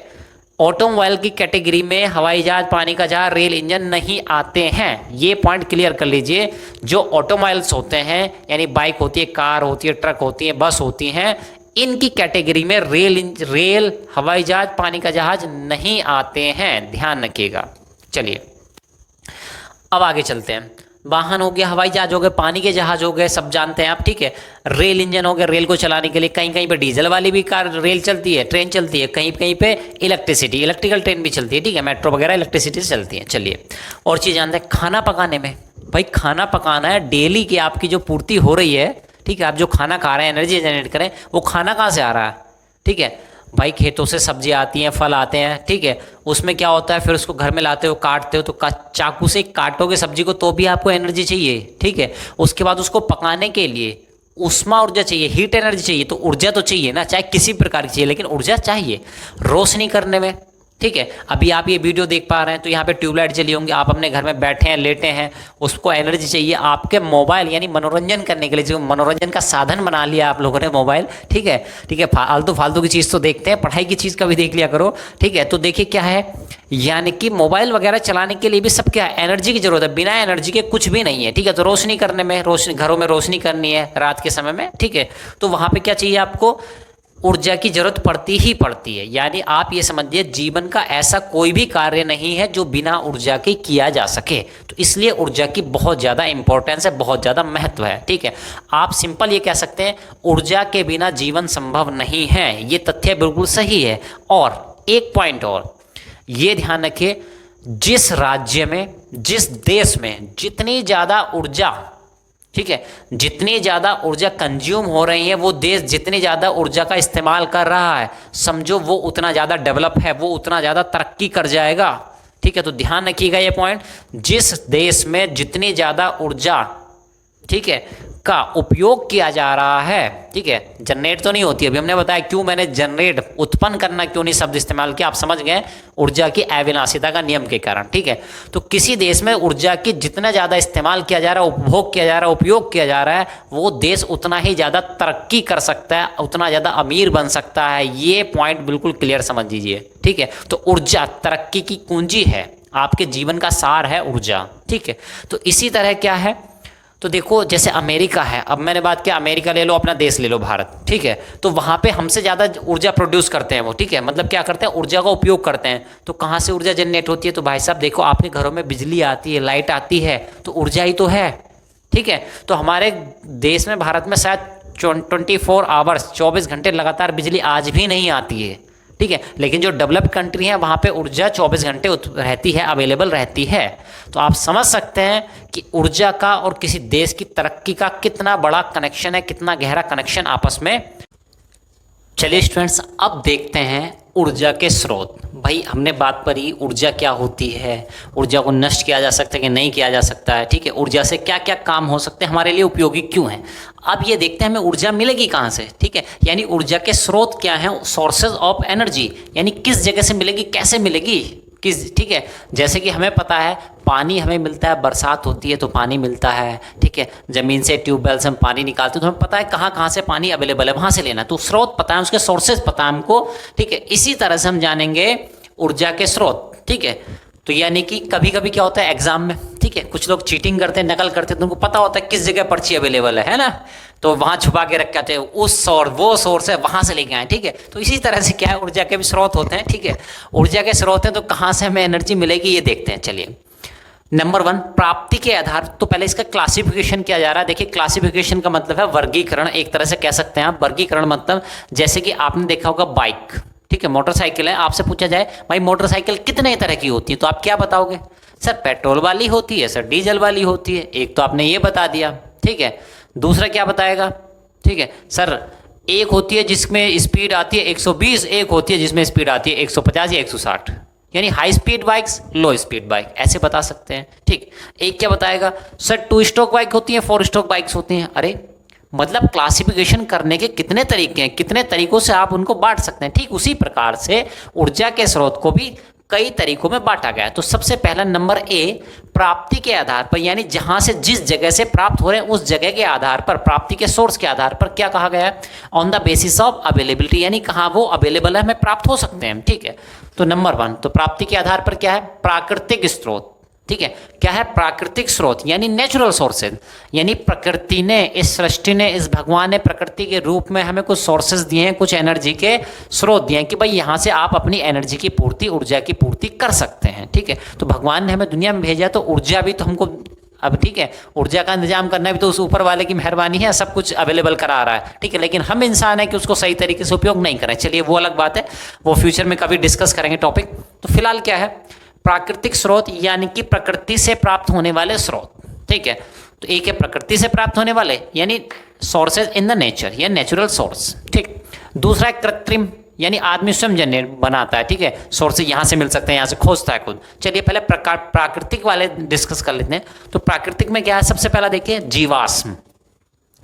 ऑटोमोबाइल की कैटेगरी में हवाई जहाज, पानी का जहाज, रेल इंजन नहीं आते हैं। ये पॉइंट क्लियर कर लीजिए। जो ऑटोमोबाइल्स होते हैं यानी बाइक होती है, कार होती है, ट्रक होती है, बस होती हैं, इनकी कैटेगरी में रेल, हवाई जहाज, पानी का जहाज नहीं आते हैं, ध्यान रखिएगा। चलिए अब आगे चलते हैं। वाहन हो गया, हवाई जहाज हो गए, पानी के जहाज हो गए, सब जानते हैं आप, ठीक है। रेल इंजन हो गया, रेल को चलाने के लिए कहीं कहीं पे डीजल वाली भी कार रेल चलती है, ट्रेन चलती है, कहीं कहीं पे इलेक्ट्रिकल ट्रेन भी चलती है, ठीक है। मेट्रो वगैरह इलेक्ट्रिसिटी से चलती है। चलिए और चीज़ जानते हैं, खाना पकाने में, भाई खाना पकाना है, डेली की आपकी जो पूर्ति हो रही है, ठीक है, आप जो खाना खा रहे हैं, एनर्जी जनरेट करें, वो खाना कहाँ से आ रहा है, ठीक है। भाई खेतों से सब्जी आती हैं, फल आते हैं, ठीक है। उसमें क्या होता है, फिर उसको घर में लाते हो, काटते हो, तो चाकू से काटोगे सब्जी को तो भी आपको एनर्जी चाहिए, ठीक है। उसके बाद उसको पकाने के लिए उष्मा ऊर्जा चाहिए, हीट एनर्जी चाहिए, तो ऊर्जा तो चाहिए ना, चाहे किसी प्रकार की चाहिए, लेकिन ऊर्जा चाहिए। रोशनी करने में, ठीक है, अभी आप ये वीडियो देख पा रहे हैं तो यहाँ पे ट्यूबलाइट जली होंगी, आप अपने घर में बैठे हैं, लेटे हैं, उसको एनर्जी चाहिए। आपके मोबाइल यानी मनोरंजन करने के लिए, जो मनोरंजन का साधन बना लिया आप लोगों ने मोबाइल, ठीक है, ठीक है। फालतू की चीज़ तो देखते हैं, पढ़ाई की चीज़ का भी देख लिया करो, ठीक है। तो देखिए क्या है, यानी कि मोबाइल वगैरह चलाने के लिए भी सब क्या है, एनर्जी की जरूरत है। बिना एनर्जी के कुछ भी नहीं है, ठीक है। तो रोशनी करने में, घरों में रोशनी करनी है रात के समय में, ठीक है, तो वहाँ पे क्या चाहिए आपको, ऊर्जा की जरूरत पड़ती ही पड़ती है। यानी आप ये समझिए, जीवन का ऐसा कोई भी कार्य नहीं है जो बिना ऊर्जा के किया जा सके। तो इसलिए ऊर्जा की बहुत ज़्यादा इंपॉर्टेंस है, बहुत ज़्यादा महत्व है, ठीक है। आप सिंपल ये कह सकते हैं, ऊर्जा के बिना जीवन संभव नहीं है। ये तथ्य बिल्कुल सही है। और एक पॉइंट और ये ध्यान रखिए, जिस राज्य में, जिस देश में जितनी ज़्यादा ऊर्जा, ठीक है, जितनी ज़्यादा ऊर्जा कंज्यूम हो रही है, वो देश जितनी ज़्यादा ऊर्जा का इस्तेमाल कर रहा है, समझो वो उतना ज़्यादा डेवलप है, वो उतना ज़्यादा तरक्की कर जाएगा, ठीक है। तो ध्यान रखिएगा ये पॉइंट, जिस देश में जितनी ज़्यादा ऊर्जा, ठीक है, का उपयोग किया जा रहा है, ठीक है, जनरेट तो नहीं होती, अभी हमने बताया क्यों मैंने जनरेट, उत्पन्न करना क्यों नहीं शब्द इस्तेमाल किया, आप समझ गए, ऊर्जा की अविनाशिता का नियम के कारण, ठीक है। तो किसी देश में ऊर्जा की जितना ज़्यादा इस्तेमाल किया जा रहा है, उपभोग किया जा रहा है, उपयोग किया जा रहा है, वो देश उतना ही ज़्यादा तरक्की कर सकता है, उतना ज़्यादा अमीर बन सकता है। ये पॉइंट बिल्कुल क्लियर समझ लीजिए, ठीक है। तो ऊर्जा तरक्की की कुंजी है, आपके जीवन का सार है ऊर्जा, ठीक है। तो इसी तरह क्या है, तो देखो जैसे अमेरिका है, अब मैंने बात किया, अमेरिका ले लो, अपना देश ले लो भारत, ठीक है। तो वहाँ पे हमसे ज़्यादा ऊर्जा प्रोड्यूस करते हैं वो, ठीक है, मतलब क्या करते हैं, ऊर्जा का उपयोग करते हैं। तो कहाँ से ऊर्जा जनरेट होती है, तो भाई साहब देखो, आपके घरों में बिजली आती है, लाइट आती है, तो ऊर्जा ही तो है, ठीक है। तो हमारे देश में, भारत में शायद 24 आवर्स, 24 घंटे लगातार बिजली आज भी नहीं आती है, ठीक है। लेकिन जो डेवलप्ड कंट्री है वहाँ पे ऊर्जा 24 घंटे रहती है, अवेलेबल रहती है। तो आप समझ सकते हैं कि ऊर्जा का और किसी देश की तरक्की का कितना बड़ा कनेक्शन है, कितना गहरा कनेक्शन आपस में। चलिए स्टूडेंट्स, अब देखते हैं ऊर्जा के स्रोत। भाई हमने बात करी ऊर्जा क्या होती है, ऊर्जा को नष्ट किया जा सकता है कि नहीं किया जा सकता है, ठीक है, ऊर्जा से क्या क्या काम हो सकते हैं, हमारे लिए उपयोगी क्यों है। अब ये देखते हैं हमें ऊर्जा मिलेगी कहाँ से, ठीक है, यानी ऊर्जा के स्रोत क्या हैं, सोर्सेज ऑफ एनर्जी, यानी किस जगह से मिलेगी, कैसे मिलेगी, किस, ठीक है। जैसे कि हमें पता है पानी हमें मिलता है, बरसात होती है तो पानी मिलता है, ठीक है, ज़मीन से ट्यूबवेल से हम पानी निकालते हैं, तो हमें पता है कहाँ कहाँ से पानी अवेलेबल है, वहाँ से लेना है, तो स्रोत पता है, उसके सोर्सेज पता है हमको, ठीक है। इसी तरह से हम जानेंगे ऊर्जा के स्रोत, ठीक है। तो यानी कि कभी कभी क्या होता है एग्जाम में, ठीक है, कुछ लोग चीटिंग करते हैं, नकल करते हैं, तो उनको पता होता है किस जगह पर्ची अवेलेबल है ना, तो वहाँ छुपा के रख आते हैं, वो सोर्स है, वहाँ से लेके आए, ठीक है। तो इसी तरह से क्या है, ऊर्जा के भी स्रोत होते हैं, ठीक है, ऊर्जा के स्रोत हैं, तो कहाँ से हमें एनर्जी मिलेगी ये देखते हैं। चलिए नंबर 1, प्राप्ति के आधार, तो पहले इसका क्लासिफिकेशन किया जा रहा है। देखिए क्लासिफिकेशन का मतलब है वर्गीकरण, एक तरह से कह सकते हैं आप। वर्गीकरण मतलब जैसे कि आपने देखा होगा बाइक, ठीक है, मोटरसाइकिल है, आपसे पूछा जाए भाई मोटरसाइकिल कितने तरह की होती है, तो आप क्या बताओगे, सर पेट्रोल वाली होती है, सर डीजल वाली होती है। एक तो आपने ये बता दिया, ठीक है। दूसरा क्या बताएगा, ठीक है, सर एक होती है जिसमें स्पीड आती है 120, एक होती है जिसमें स्पीड आती है 150 या 160, यानी हाई स्पीड बाइक्स, लो स्पीड बाइक, ऐसे बता सकते हैं, ठीक। एक क्या बताएगा, सर 2 स्ट्रोक बाइक होती है, 4 स्ट्रोक बाइक्स होती हैं। अरे मतलब क्लासिफिकेशन करने के कितने तरीके हैं, कितने तरीकों से आप उनको बांट सकते हैं। ठीक उसी प्रकार से ऊर्जा के स्रोत को भी कई तरीकों में बांटा गया है। तो सबसे पहला नंबर ए, प्राप्ति के आधार पर, यानी जहां से जिस जगह से प्राप्त हो रहे हैं उस जगह के आधार पर, प्राप्ति के सोर्स के आधार पर क्या कहा गया है, on the basis of availability, यानी कहाँ वो अवेलेबल है, हमें प्राप्त हो सकते हैं। ठीक है, तो नंबर 1, तो प्राप्ति के आधार पर क्या है, प्राकृतिक स्रोत। ठीक है, क्या है, प्राकृतिक स्रोत यानी नेचुरल सोर्सेज, यानी प्रकृति ने, इस सृष्टि ने, इस भगवान ने प्रकृति के रूप में हमें कुछ सोर्सेज दिए हैं, कुछ एनर्जी के स्रोत दिए हैं कि भाई यहाँ से आप अपनी एनर्जी की पूर्ति, ऊर्जा की पूर्ति कर सकते हैं। ठीक है, तो भगवान ने हमें दुनिया में भेजा तो ऊर्जा भी तो हमको, अब ठीक है, ऊर्जा का इंतजाम करना भी तो उस ऊपर वाले की मेहरबानी है, सब कुछ अवेलेबल करा रहा है। ठीक है, लेकिन हम इंसान है कि उसको सही तरीके से उपयोग नहीं करें। चलिए वो अलग बात है, वो फ्यूचर में कभी डिस्कस करेंगे टॉपिक। तो फिलहाल क्या है, प्राकृतिक स्रोत यानी कि प्रकृति से प्राप्त होने वाले स्रोत। ठीक है, तो एक है प्रकृति से प्राप्त होने वाले यानी सोर्सेज इन द नेचर या नेचुरल सोर्स। ठीक, दूसरा है कृत्रिम यानी आदमी स्वयं जनरेट बनाता है। ठीक है, सोर्सेज यहाँ से मिल सकते हैं, यहाँ से खोजता है खुद। चलिए पहले प्राकृतिक वाले डिस्कस कर लेते हैं। तो प्राकृतिक में क्या है, सबसे पहला देखिए जीवाश्म।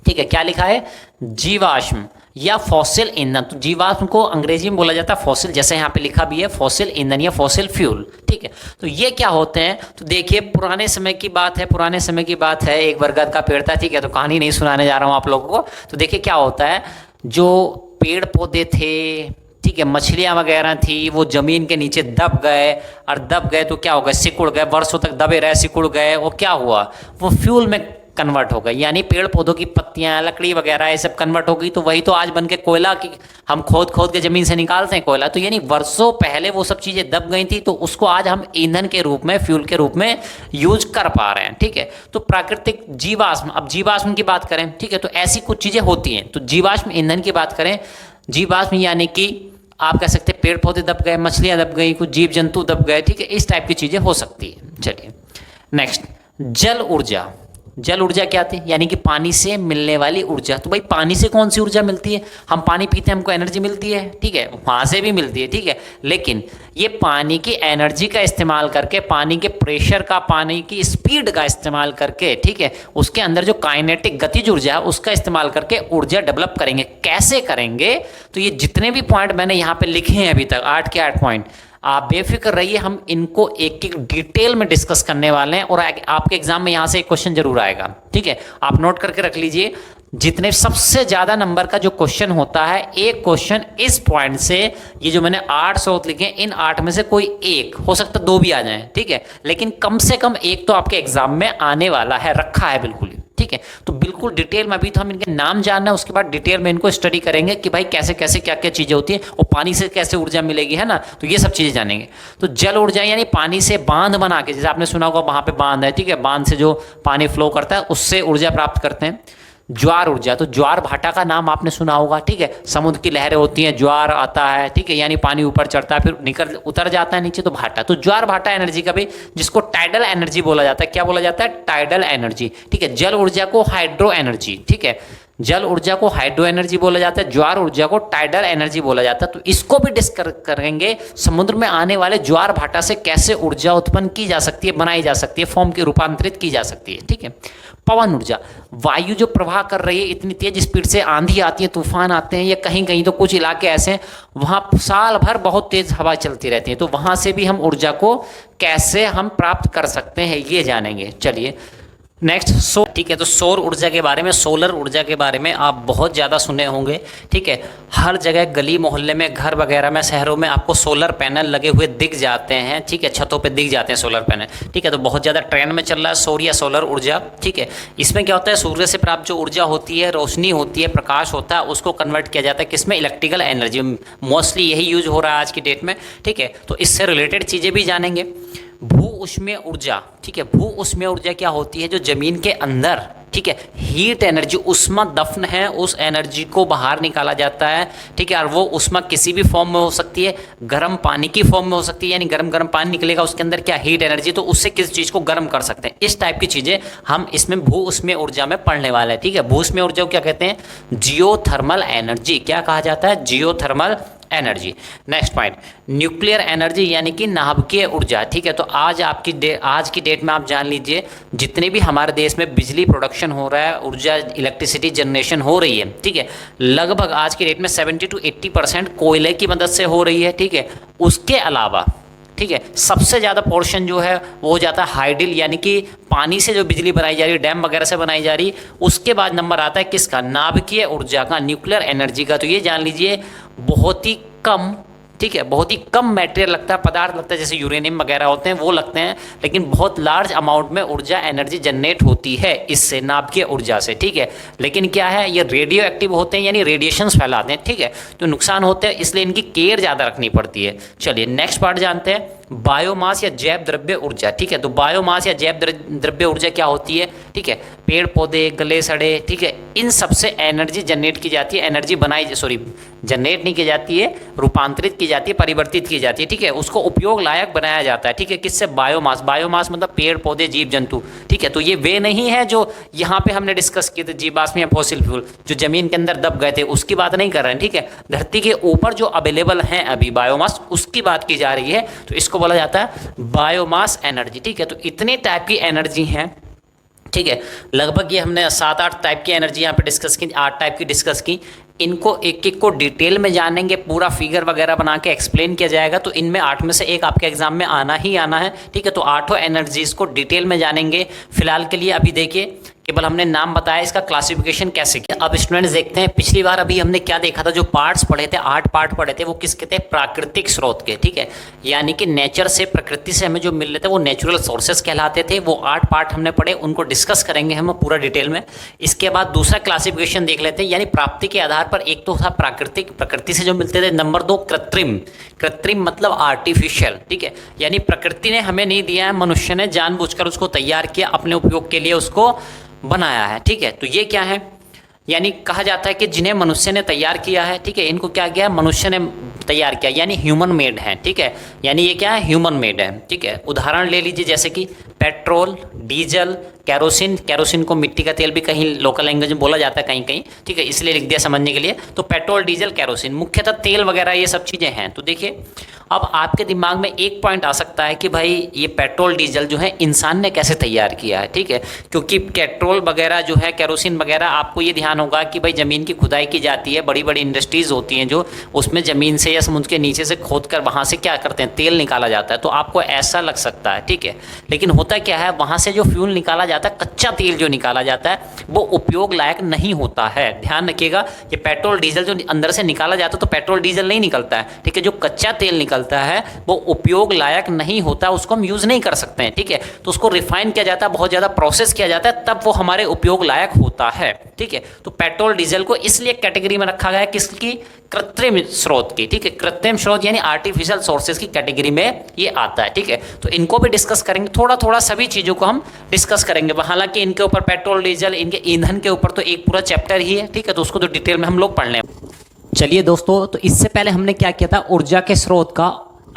ठीक है, क्या लिखा है, जीवाश्म या फॉसिल ईंधन। तो जीवाश्म को अंग्रेजी में बोला जाता है फॉसिल, जैसे यहाँ पे लिखा भी है फॉसिल ईंधन या फॉसिल फ्यूल। ठीक है, तो ये क्या होते हैं, तो देखिए पुराने समय की बात है, पुराने समय की बात है, एक बरगद का पेड़ था। ठीक है, तो कहानी नहीं सुनाने जा रहा हूँ आप लोगों को। तो देखिए क्या होता है, जो पेड़ पौधे थे, ठीक है, मछलियाँ वगैरह थी, वो जमीन के नीचे दब गए, और दब गए तो क्या हो गए, सिकुड़ गए, वर्षों तक दबे रहे, सिकुड़ गए, वो क्या हुआ, वो फ्यूल में कन्वर्ट हो गई। यानी पेड़ पौधों की पत्तियां, लकड़ी वगैरह ये सब कन्वर्ट हो गई, तो वही तो आज बन के कोयला की हम खोद खोद के जमीन से निकालते हैं कोयला। तो यानी वर्षों पहले वो सब चीजें दब गई थी, तो उसको आज हम ईंधन के रूप में, फ्यूल के रूप में यूज कर पा रहे हैं। ठीक है, तो प्राकृतिक जीवाश्म, अब जीवाश्म की बात करें, ठीक है, तो ऐसी कुछ चीजें होती हैं। तो जीवाश्म ईंधन की बात करें, जीवाश्म यानी कि आप कह सकते हैं पेड़ पौधे दब गए, मछलियां दब गई, कुछ जीव जंतु दब गए। ठीक है, इस टाइप की चीजें हो सकती है। चलिए नेक्स्ट, जल ऊर्जा। जल ऊर्जा क्या थी, यानी कि पानी से मिलने वाली ऊर्जा। तो भाई पानी से कौन सी ऊर्जा मिलती है, हम पानी पीते हैं, हमको एनर्जी मिलती है। ठीक है, वहां से भी मिलती है। ठीक है, लेकिन ये पानी की एनर्जी का इस्तेमाल करके, पानी के प्रेशर का, पानी की स्पीड का इस्तेमाल करके, ठीक है, उसके अंदर जो काइनेटिक गतिज ऊर्जा है उसका इस्तेमाल करके ऊर्जा डेवलप करेंगे। कैसे करेंगे, तो ये जितने भी पॉइंट मैंने यहाँ पे लिखे हैं अभी तक, 8 के 8 पॉइंट, आप बेफिक्र रहिए, हम इनको एक एक डिटेल में डिस्कस करने वाले हैं। और आपके एग्जाम में यहाँ से एक क्वेश्चन जरूर आएगा। ठीक है, आप नोट करके रख लीजिए, जितने सबसे ज्यादा नंबर का जो क्वेश्चन होता है, एक क्वेश्चन इस पॉइंट से, ये जो मैंने 8 स्रोत लिखे, इन 8 में से कोई एक, हो सकता 2 भी आ जाएं। ठीक है, लेकिन कम से कम एक तो आपके एग्जाम में आने वाला है, रखा है बिल्कुल। ठीक है, तो बिल्कुल डिटेल में, अभी तो हम इनके नाम जानना है, उसके बाद डिटेल में इनको स्टडी करेंगे कि भाई कैसे कैसे क्या क्या चीजें होती है, और पानी से कैसे ऊर्जा मिलेगी, है ना, तो ये सब चीजें जानेंगे। तो जल ऊर्जा यानी पानी से बांध बना के, जैसे आपने सुना होगा वहां पे बांध है, ठीक है, बांध से जो पानी फ्लो करता है उससे ऊर्जा प्राप्त करते हैं। ज्वार ऊर्जा, तो ज्वार भाटा का नाम आपने सुना होगा। ठीक है, समुद्र की लहरें होती हैं, ज्वार आता है, ठीक है, यानी पानी ऊपर चढ़ता है, फिर निकल उतर जाता है नीचे, तो भाटा। तो ज्वार भाटा एनर्जी का भी, जिसको टाइडल एनर्जी बोला जाता है, क्या बोला जाता है, टाइडल एनर्जी। ठीक है, जल ऊर्जा को हाइड्रो एनर्जी, ठीक है, जल ऊर्जा को हाइड्रो एनर्जी बोला जाता है, ज्वार ऊर्जा को टाइडल एनर्जी बोला जाता है। तो इसको भी डिस्कस करेंगे, समुद्र में आने वाले ज्वार भाटा से कैसे ऊर्जा उत्पन्न की जा सकती है, बनाई जा सकती है, फॉर्म की रूपांतरित की जा सकती है। ठीक है, पवन ऊर्जा, वायु जो प्रवाह कर रही है, इतनी तेज स्पीड से आंधी आती है, तूफान आते हैं, या कहीं कहीं तो कुछ इलाके ऐसे हैं वहां साल भर बहुत तेज हवा चलती रहती है, तो वहां से भी हम ऊर्जा को कैसे हम प्राप्त कर सकते हैं, ये जानेंगे। चलिए नेक्स्ट, सो ठीक है, तो सौर ऊर्जा के बारे में, सोलर ऊर्जा के बारे में आप बहुत ज़्यादा सुने होंगे। ठीक है, हर जगह गली मोहल्ले में, घर वगैरह में, शहरों में आपको सोलर पैनल लगे हुए दिख जाते हैं। ठीक है, छतों पे दिख जाते हैं सोलर पैनल। ठीक है, तो बहुत ज़्यादा ट्रेंड में चल रहा है सौर या सोलर ऊर्जा। ठीक है, इसमें क्या होता है, सूर्य से प्राप्त जो ऊर्जा होती है, रोशनी होती है, प्रकाश होता है, उसको कन्वर्ट किया जाता है किसमें, इलेक्ट्रिकल एनर्जी। मोस्टली यही यूज हो रहा है आज की डेट में। ठीक है, तो इससे रिलेटेड चीज़ें भी जानेंगे। भू उष्मीय ऊर्जा, ठीक है, भू उष्मीय ऊर्जा क्या होती है, जो जमीन के अंदर, ठीक है, हीट एनर्जी, उष्मा दफन है, उस एनर्जी को बाहर निकाला जाता है। ठीक है, और वो उष्मा किसी भी फॉर्म में हो सकती है, गर्म पानी की फॉर्म में हो सकती है, यानी गर्म गर्म पानी निकलेगा, उसके अंदर क्या हीट एनर्जी, तो उससे किस चीज़ को गर्म कर सकते हैं। इस टाइप की चीज़ें हम इसमें भू उष्मीय ऊर्जा में पढ़ने वाले हैं। ठीक है, भू उष्मीय ऊर्जा को क्या कहते हैं, जियोथर्मल एनर्जी। क्या कहा जाता है, geothermal energy. Next point, nuclear energy यानी कि नाभिकीय ऊर्जा। ठीक है, तो आज की डेट में आप जान लीजिए, जितने भी हमारे देश में बिजली प्रोडक्शन हो रहा है, ऊर्जा इलेक्ट्रिसिटी जनरेशन हो रही है, ठीक है, लगभग आज की डेट में 70 to 80% कोयले की मदद से हो रही है। ठीक है, उसके अलावा, ठीक है, सबसे ज़्यादा पोर्शन जो है वो हो जाता है हाइडल, यानी कि पानी से जो बिजली बनाई जा रही है, डैम वगैरह से बनाई जा रही। उसके बाद नंबर आता है किसका, नाभिकीय ऊर्जा का, न्यूक्लियर एनर्जी का। तो ये जान लीजिए बहुत ही कम ठीक है, बहुत ही कम मटेरियल लगता है, पदार्थ लगता है, जैसे यूरेनियम वगैरह होते हैं वो लगते हैं, लेकिन बहुत लार्ज अमाउंट में ऊर्जा एनर्जी जनरेट होती है इससे, नाभिकीय ऊर्जा से। ठीक है, लेकिन क्या है, ये रेडियो एक्टिव होते हैं, यानी रेडिएशंस फैलाते हैं। ठीक है, तो नुकसान होते हैं, इसलिए इनकी केयर ज़्यादा रखनी पड़ती है। चलिए नेक्स्ट पार्ट जानते हैं, बायोमास या जैव द्रव्य ऊर्जा। ठीक है, तो बायोमास या जैव द्रव्य ऊर्जा क्या होती है? ठीक है, पेड़ पौधे, गले सड़े, ठीक है, इन सबसे एनर्जी जनरेट की जाती है, एनर्जी बनाई, सॉरी जनरेट नहीं की जाती है, रूपांतरित की जाती है, परिवर्तित की जाती है। ठीक है, उसको उपयोग लायक बनाया जाता है। ठीक है, किससे? बायोमास। बायोमास मतलब पेड़ पौधे, जीव जंतु। ठीक है, तो ये वे नहीं है जो यहाँ पे हमने डिस्कस किए थे, जीवाश्म या फॉसिल फ्यूल जो जमीन के अंदर दब गए थे, उसकी बात नहीं कर रहे हैं। ठीक है, धरती के ऊपर जो अवेलेबल हैं अभी बायोमास, उसकी बात की जा रही है, तो इसको बोला जाता है बायोमास एनर्जी। ठीक है, तो इतने टाइप की एनर्जी हैं। ठीक है, लगभग ये हमने 7-8 टाइप की एनर्जी यहाँ पे डिस्कस की, 8 टाइप की डिस्कस की। इनको एक एक को डिटेल में जानेंगे, पूरा फिगर वगैरह बना के एक्सप्लेन किया जाएगा, तो इनमें 8 में से एक आपके एग्जाम में आना ही आना है। ठीक है, तो 8 एनर्जीज को डिटेल में जानेंगे। फिलहाल के लिए अभी देखिए केवल हमने नाम बताया, इसका क्लासिफिकेशन कैसे किया। अब स्टूडेंट्स देखते हैं, पिछली बार अभी हमने क्या देखा था, जो पार्ट्स पढ़े थे, 8 पार्ट पढ़े थे, वो किसके थे? प्राकृतिक स्रोत के। ठीक है, यानी कि नेचर से, प्रकृति से हमें जो मिल रहे थे वो नेचुरल सोर्सेस कहलाते थे। वो 8 पार्ट हमने पढ़े, उनको डिस्कस करेंगे हम पूरा डिटेल में। इसके बाद दूसरा क्लासिफिकेशन देख लेते हैं, यानी प्राप्ति के आधार पर। एक तो था प्राकृतिक, प्रकृति से जो मिलते थे। नंबर 2 कृत्रिम। कृत्रिम मतलब आर्टिफिशियल। ठीक है, यानी प्रकृति ने हमें नहीं दिया है, मनुष्य ने जानबूझकर उसको तैयार किया, अपने उपयोग के लिए उसको बनाया है। ठीक है, तो ये क्या है? यानी कहा जाता है कि जिन्हें मनुष्य ने तैयार किया है, ठीक है, इनको क्या किया? मनुष्य ने तैयार किया, यानी ह्यूमन मेड है। ठीक है, यानी ये क्या है? ह्यूमन मेड है। ठीक है, उदाहरण ले लीजिए, जैसे कि पेट्रोल, डीजल, कैरोसिन। कैरोसिन को मिट्टी का तेल भी कहीं लोकल लैंग्वेज में बोला जाता है, कहीं कहीं। ठीक है, इसलिए लिख दिया समझने के लिए। तो पेट्रोल, डीजल, कैरोसिन, मुख्यतः तेल वगैरह ये सब चीज़ें हैं। तो देखिए, अब आपके दिमाग में एक पॉइंट आ सकता है कि भाई ये पेट्रोल डीजल जो है इंसान ने कैसे तैयार किया है। ठीक है, क्योंकि पेट्रोल वगैरह जो है, कैरोसिन वगैरह, आपको ये ध्यान होगा कि भाई ज़मीन की खुदाई की जाती है, बड़ी बड़ी इंडस्ट्रीज़ होती हैं जो उसमें ज़मीन से या समुद्र के नीचे से खोद कर वहाँ से क्या करते हैं? तेल निकाला जाता है। तो आपको ऐसा लग सकता है। ठीक है, लेकिन होता क्या है, वहाँ से जो फ्यूल निकाला जाता है, कच्चा तेल जो निकाला जाता है, वो उपयोग लायक नहीं होता है। ध्यान रखिएगा, ये पेट्रोल डीजल जो अंदर से निकाला जाता है, तो पेट्रोल डीजल नहीं निकलता है। ठीक है, जो कच्चा तेल निकलता है वो उपयोग लायक नहीं होता, उसको हम यूज़ नहीं कर सकते हैं। ठीक है, तो उसको रिफाइन किया जाता है, बहुत ज़्यादा प्रोसेस किया जाता है, तब वो हमारे उपयोग लायक होता है। ठीक है, तो पेट्रोल डीजल को इसलिए कैटेगरी में रखा गया है, किसकी? कृत्रिम स्रोत की। ठीक है, कृत्रिम स्रोत यानी आर्टिफिशियल सोर्सेज की कैटेगरी में ये आता है। ठीक है, तो इनको भी डिस्कस करेंगे, थोड़ा थोड़ा सभी चीज़ों को हम डिस्कस करेंगे। हालांकि इनके ऊपर, पेट्रोल डीजल, इनके ईंधन के ऊपर तो एक पूरा चैप्टर ही है। ठीक है, तो उसको तो डिटेल में हम लोग पढ़ लें। चलिए दोस्तों, तो इससे पहले हमने क्या किया था? ऊर्जा के स्रोत का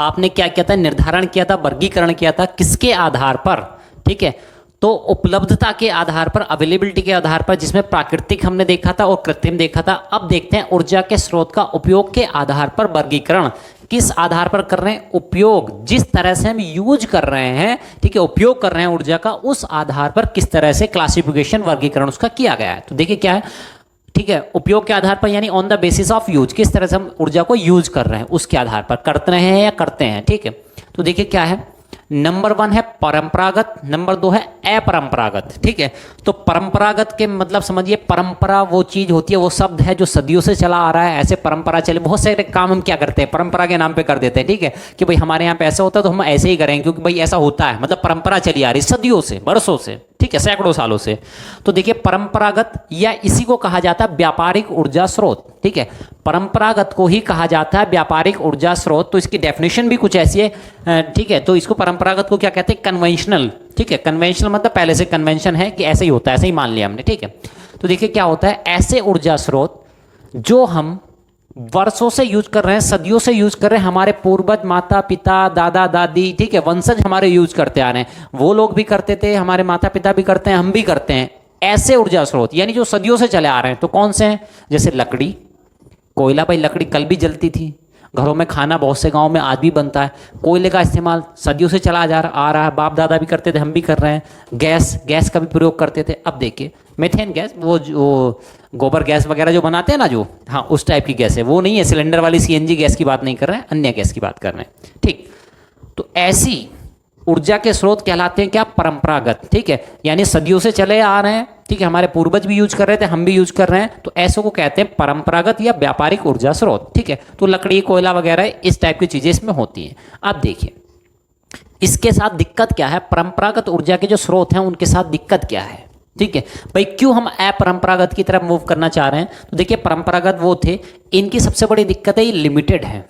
आपने क्या किया था? निर्धारण किया था, वर्गीकरण किया था, किसके आधार पर? ठीक है, तो उपलब्धता के आधार पर, अवेलेबिलिटी के आधार पर, जिसमें प्राकृतिक हमने देखा था और कृत्रिम देखा था। अब देखते हैं ऊर्जा के स्रोत का उपयोग के आधार पर वर्गीकरण। किस आधार पर कर रहे हैं? उपयोग, जिस तरह से हम यूज कर रहे हैं, ठीक है, उपयोग कर रहे हैं ऊर्जा का, उस आधार पर किस तरह से क्लासिफिकेशन, वर्गीकरण उसका किया गया है। तो देखिए क्या है, ठीक है, उपयोग के आधार पर, यानी on the basis of use, किस तरह से हम ऊर्जा को यूज कर रहे हैं उसके आधार पर करते हैं या करते हैं। ठीक है, तो देखिए क्या है, नंबर 1 है परंपरागत, नंबर 2 है अपरंपरागत। ठीक है, तो परंपरागत के मतलब समझिए, परंपरा वो चीज होती है, वो शब्द है जो सदियों से चला आ रहा है, ऐसे परंपरा चले। बहुत सारे काम हम क्या करते हैं? परंपरा के नाम पे कर देते हैं। ठीक है, कि भाई हमारे यहाँ पे ऐसा होता है तो हम ऐसे ही करेंगे, क्योंकि भाई ऐसा होता है, मतलब परंपरा चली आ रही सदियों से, बरसों से। ठीक है, सैकड़ों सालों से। तो देखिए, परंपरागत या इसी को कहा जाता है व्यापारिक ऊर्जा स्रोत। ठीक है, परंपरागत को ही कहा जाता है व्यापारिक ऊर्जा स्रोत। तो इसकी डेफिनेशन भी कुछ ऐसी है। ठीक है, तो इसको परंपरागत को क्या कहते हैं? कन्वेंशनल। ठीक है, कन्वेंशनल मतलब पहले से कन्वेंशन है कि ऐसे ही होता है, ऐसे ही मान लिया हमने। ठीक है, तो देखिए क्या होता है, ऐसे ऊर्जा स्रोत जो हम वर्षों से यूज कर रहे हैं, सदियों से यूज कर रहे हैं, हमारे पूर्वज, माता पिता, दादा दादी, ठीक है, वंशज हमारे यूज करते आ रहे हैं, वो लोग भी करते थे, हमारे माता पिता भी करते हैं, हम भी करते हैं। ऐसे ऊर्जा स्रोत यानी जो सदियों से चले आ रहे हैं, तो कौन से हैं? जैसे लकड़ी, कोयला, भाई लकड़ी कल भी जलती थी, घरों में खाना बहुत से गांव में आज भी बनता है। कोयले का इस्तेमाल सदियों से चला आ रहा है, बाप दादा भी करते थे, हम भी कर रहे हैं। गैस का भी प्रयोग करते थे। अब देखिए मीथेन गैस, वो जो गोबर गैस वगैरह जो बनाते हैं ना, जो, हाँ, उस टाइप की गैस है, वो नहीं है, सिलेंडर वाली सीएनजी गैस की बात नहीं कर रहे हैं, अन्य गैस की बात कर रहे हैं। ठीक, तो ऐसी ऊर्जा के स्रोत कहलाते हैं क्या? परंपरागत। ठीक है, यानी सदियों से चले आ रहे हैं। ठीक है, हमारे पूर्वज भी यूज कर रहे थे, हम भी यूज कर रहे हैं, तो ऐसे को कहते हैं परंपरागत या व्यापारिक ऊर्जा स्रोत। ठीक है, तो लकड़ी, कोयला वगैरह इस टाइप की चीजें इसमें होती हैं। अब देखिए इसके साथ दिक्कत क्या है, परंपरागत ऊर्जा के जो स्रोत हैं उनके साथ दिक्कत क्या है। ठीक है भाई, क्यों हम अपरंपरागत की तरफ मूव करना चाह रहे हैं, तो देखिए परंपरागत वो थे, इनकी सबसे बड़ी दिक्कत है ये लिमिटेड है।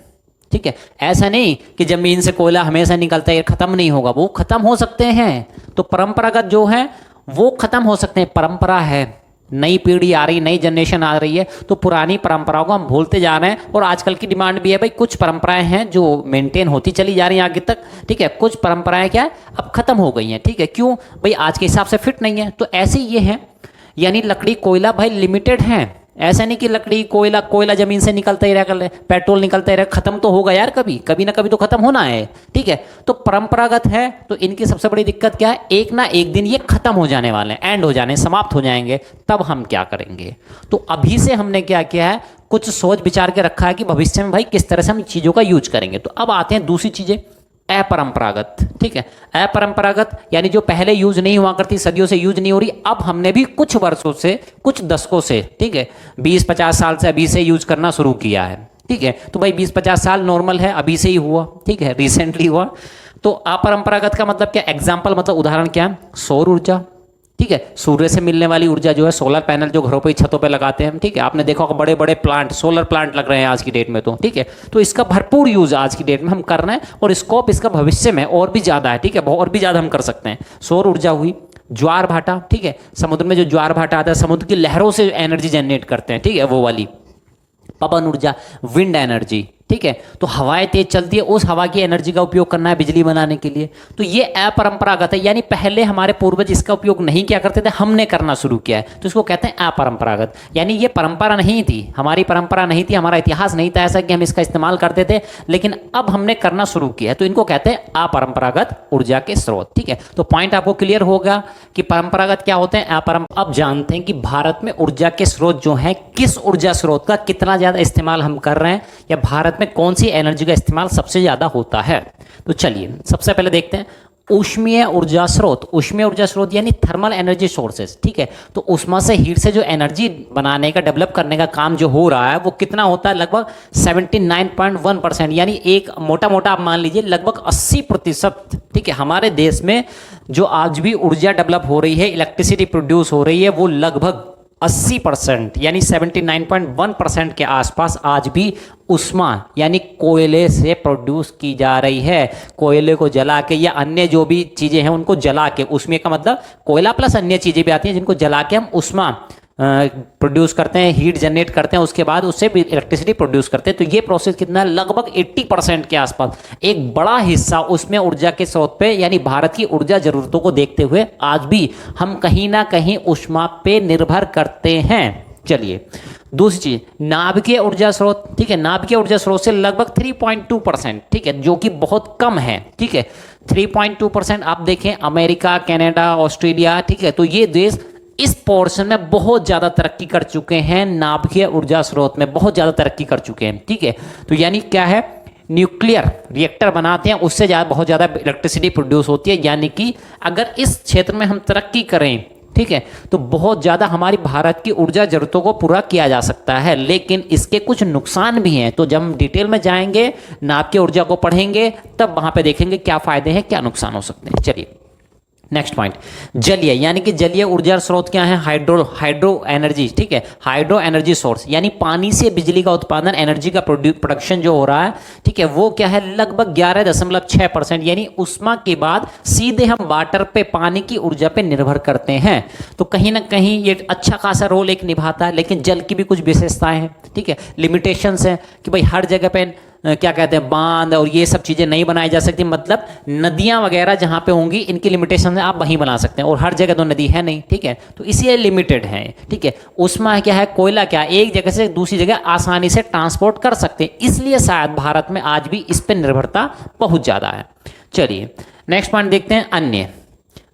ठीक है, ऐसा नहीं कि जमीन से कोयला हमेशा निकलता है, ये खत्म नहीं होगा, वो खत्म हो सकते हैं। तो परंपरागत जो है वो खत्म हो सकते हैं, परंपरा है, नई पीढ़ी आ रही, नई जनरेशन आ रही है, तो पुरानी परंपराओं को हम भूलते जा रहे हैं। और आजकल की डिमांड भी है भाई, कुछ परंपराएं हैं जो मेंटेन होती चली जा रही हैं आगे तक। ठीक है, कुछ परंपराएं क्या है अब खत्म हो गई हैं। ठीक है, क्यों भाई, आज के हिसाब से फिट नहीं है, तो ऐसे ये है। यानी लकड़ी कोयला भाई लिमिटेड है, ऐसा नहीं कि लकड़ी कोयला कोयला जमीन से निकलता ही रहे, पेट्रोल निकलता ही रहे, खत्म तो होगा यार, कभी कभी ना कभी तो खत्म होना है। ठीक है, तो परंपरागत है तो इनकी सबसे बड़ी दिक्कत क्या है, एक ना एक दिन ये खत्म हो जाने वाले हैं, एंड हो जाने, समाप्त हो जाएंगे, तब हम क्या करेंगे। तो अभी से हमने क्या किया है, कुछ सोच विचार के रखा है कि भविष्य में भाई किस तरह से हम चीज़ों का यूज करेंगे। तो अब आते हैं दूसरी चीज़ें, अपरंपरागत। ठीक है, अपरंपरागत यानी जो पहले यूज नहीं हुआ करती, सदियों से यूज नहीं हो रही, अब हमने भी कुछ वर्षों से, कुछ दशकों से, ठीक है 20-50 साल से अभी से यूज करना शुरू किया है। ठीक है, तो भाई 20-50 साल नॉर्मल है, अभी से ही हुआ, ठीक है रिसेंटली हुआ। तो अपरंपरागत का मतलब क्या, एग्जाम्पल मतलब उदाहरण क्या है, सौर ऊर्जा। ठीक है, सूर्य से मिलने वाली ऊर्जा जो है, सोलर पैनल जो घरों पे छतों पे लगाते हैं। ठीक है, आपने देखा होगा बड़े बड़े प्लांट, सोलर प्लांट लग रहे हैं आज की डेट में। तो ठीक है, तो इसका भरपूर यूज आज की डेट में हम कर रहे हैं, और स्कोप इसका भविष्य में और भी ज्यादा है। ठीक है, और भी ज्यादा हम कर सकते हैं। सौर ऊर्जा हुई, ज्वार भाटा, ठीक है समुद्र में जो ज्वार भाटा आता है, समुद्र की लहरों से एनर्जी जनरेट करते हैं, ठीक है वो वाली। पवन ऊर्जा, विंड एनर्जी, ठीक है, तो हवाएं तेज चलती है, उस हवा की एनर्जी का उपयोग करना है बिजली बनाने के लिए। तो ये अपरंपरागत है, यानी पहले हमारे पूर्वज इसका उपयोग नहीं किया करते थे, हमने करना शुरू किया है, तो इसको कहते हैं अपरंपरागत। यानी ये परंपरा नहीं थी, हमारी परंपरा नहीं थी, हमारा इतिहास नहीं था ऐसा कि हम इसका इस्तेमाल करते थे, लेकिन अब हमने करना शुरू किया है, तो इनको कहते हैं अपरंपरागत ऊर्जा के स्रोत। ठीक है, तो पॉइंट आपको क्लियर होगा कि परंपरागत क्या होते हैं, अब जानते हैं कि भारत में ऊर्जा के स्रोत जो है, किस ऊर्जा स्रोत का कितना ज्यादा इस्तेमाल हम कर रहे हैं, या भारत में कौन सी एनर्जी का इस्तेमाल सबसे ज्यादा होता है। तो चलिए सबसे पहले देखते हैं ऊष्मीय ऊर्जा स्रोत। ऊष्मीय ऊर्जा स्रोत यानी थर्मल एनर्जी सोर्सेस। ठीक है, तो ऊष्मा से, हीट से जो एनर्जी बनाने का, डेवलप करने का काम जो हो रहा है वो कितना होता है, लगभग 79.1%, यानी एक मोटा मोटा आप मान लीजिए लगभग 80%। ठीक है, हमारे देश में जो आज भी ऊर्जा डेवलप हो रही है, इलेक्ट्रिसिटी प्रोड्यूस हो रही है, वो लगभग 80% यानी 79.1% के आसपास आज भी ऊष्मा यानी कोयले से प्रोड्यूस की जा रही है। कोयले को जला के या अन्य जो भी चीज़ें हैं उनको जला के, ऊष्मीय का मतलब कोयला प्लस अन्य चीज़ें भी आती हैं जिनको जला के हम ऊष्मा प्रोड्यूस करते हैं, हीट जनरेट करते हैं, उसके बाद उससे भी इलेक्ट्रिसिटी प्रोड्यूस करते हैं। तो ये प्रोसेस कितना है, लगभग 80% के आसपास। एक बड़ा हिस्सा उसमें ऊर्जा के स्रोत पे, यानी भारत की ऊर्जा जरूरतों को देखते हुए आज भी हम कहीं ना कहीं ऊष्मा पे निर्भर करते हैं। चलिए दूसरी चीज, नाभिकीय ऊर्जा स्रोत। ठीक है, नाभिकीय ऊर्जा स्रोत से लगभग 3.2%, ठीक है, जो कि बहुत कम है। ठीक है, 3.2% आप देखें, अमेरिका, कनाडा, ऑस्ट्रेलिया, ठीक है, तो ये देश इस पोर्शन में बहुत ज्यादा तरक्की कर चुके हैं, नाभिकीय ऊर्जा स्रोत में बहुत ज्यादा तरक्की कर चुके हैं। ठीक है, तो यानी क्या है, न्यूक्लियर रिएक्टर बनाते हैं, उससे ज्यादा बहुत ज्यादा इलेक्ट्रिसिटी प्रोड्यूस होती है। यानी कि अगर इस क्षेत्र में हम तरक्की करें, ठीक है, तो बहुत ज्यादा हमारी भारत की ऊर्जा जरूरतों को पूरा किया जा सकता है। लेकिन इसके कुछ नुकसान भी हैं, तो जब हम डिटेल में जाएंगे, नाभिकीय ऊर्जा को पढ़ेंगे, तब वहां पे देखेंगे क्या फायदे हैं, क्या नुकसान हो सकते हैं। चलिए नेक्स्ट पॉइंट, जलीय, यानी कि जलीय ऊर्जा स्रोत क्या है, हाइड्रो एनर्जी। ठीक है, हाइड्रो एनर्जी सोर्स यानी पानी से बिजली का उत्पादन, एनर्जी का प्रोडक्शन जो हो रहा है, ठीक है, वो क्या है, लगभग 11.6%, यानी ऊष्मा के बाद सीधे हम वाटर पे, पानी की ऊर्जा पे निर्भर करते हैं। तो कहीं ना कहीं ये अच्छा खासा रोल एक निभाता है, लेकिन जल की भी कुछ विशेषताएं हैं। ठीक है, लिमिटेशंस हैं कि भाई हर जगह पे क्या कहते हैं, बांध और ये सब चीज़ें नहीं बनाई जा सकती, मतलब नदियाँ वगैरह जहाँ पे होंगी इनकी लिमिटेशन है, आप वहीं बना सकते हैं, और हर जगह तो नदी है नहीं। ठीक है, तो इसलिए लिमिटेड है। ठीक है, ऊष्मा क्या है, कोयला क्या है, एक जगह से दूसरी जगह आसानी से ट्रांसपोर्ट कर सकते हैं, इसलिए शायद भारत में आज भी इस पर निर्भरता बहुत ज़्यादा है। चलिए नेक्स्ट पॉइंट देखते हैं, अन्य।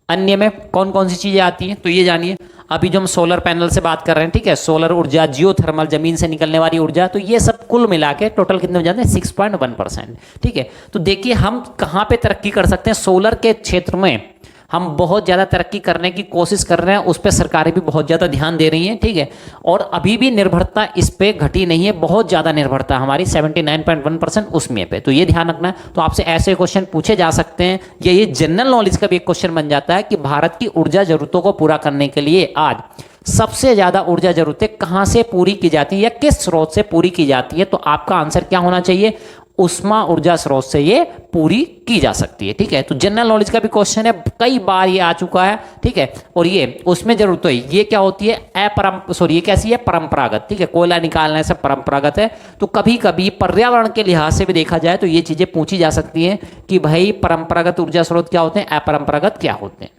अन्य में कौन कौन सी चीज़ें आती हैं, तो ये जानिए। अभी जो हम सोलर पैनल से बात कर रहे हैं, ठीक है, सोलर ऊर्जा, जियोथर्मल, जमीन से निकलने वाली ऊर्जा, तो ये सब कुल मिला के टोटल कितने हो जाते हैं, 6.1%। ठीक है, तो देखिए हम कहाँ पे तरक्की कर सकते हैं सोलर के क्षेत्र में। हम बहुत ज़्यादा तरक्की करने की कोशिश कर रहे हैं, उस पर सरकारें भी बहुत ज़्यादा ध्यान दे रही हैं, ठीक है। और अभी भी निर्भरता इस पे घटी नहीं है, बहुत ज़्यादा निर्भरता हमारी 79.1% उसमें पे, तो ये ध्यान रखना है। तो आपसे ऐसे क्वेश्चन पूछे जा सकते हैं, या ये जनरल नॉलेज का भी एक क्वेश्चन बन जाता है कि भारत की ऊर्जा जरूरतों को पूरा करने के लिए आज सबसे ज्यादा ऊर्जा जरूरतें कहां से पूरी की जाती है या किस स्रोत से पूरी की जाती है, तो आपका आंसर क्या होना चाहिए, उष्मा ऊर्जा स्रोत से ये पूरी की जा सकती है, ठीक है। तो जनरल नॉलेज का भी क्वेश्चन है, कई बार ये आ चुका है, ठीक है। और ये उसमें जरूरत है, ये क्या होती है ये कैसी है, परंपरागत, ठीक है, कोयला निकालने से परंपरागत है। तो कभी कभी पर्यावरण के लिहाज से भी देखा जाए तो ये चीजें पूछी जा सकती हैं कि भाई परंपरागत ऊर्जा स्रोत क्या होते हैं, अपरंपरागत क्या होते हैं।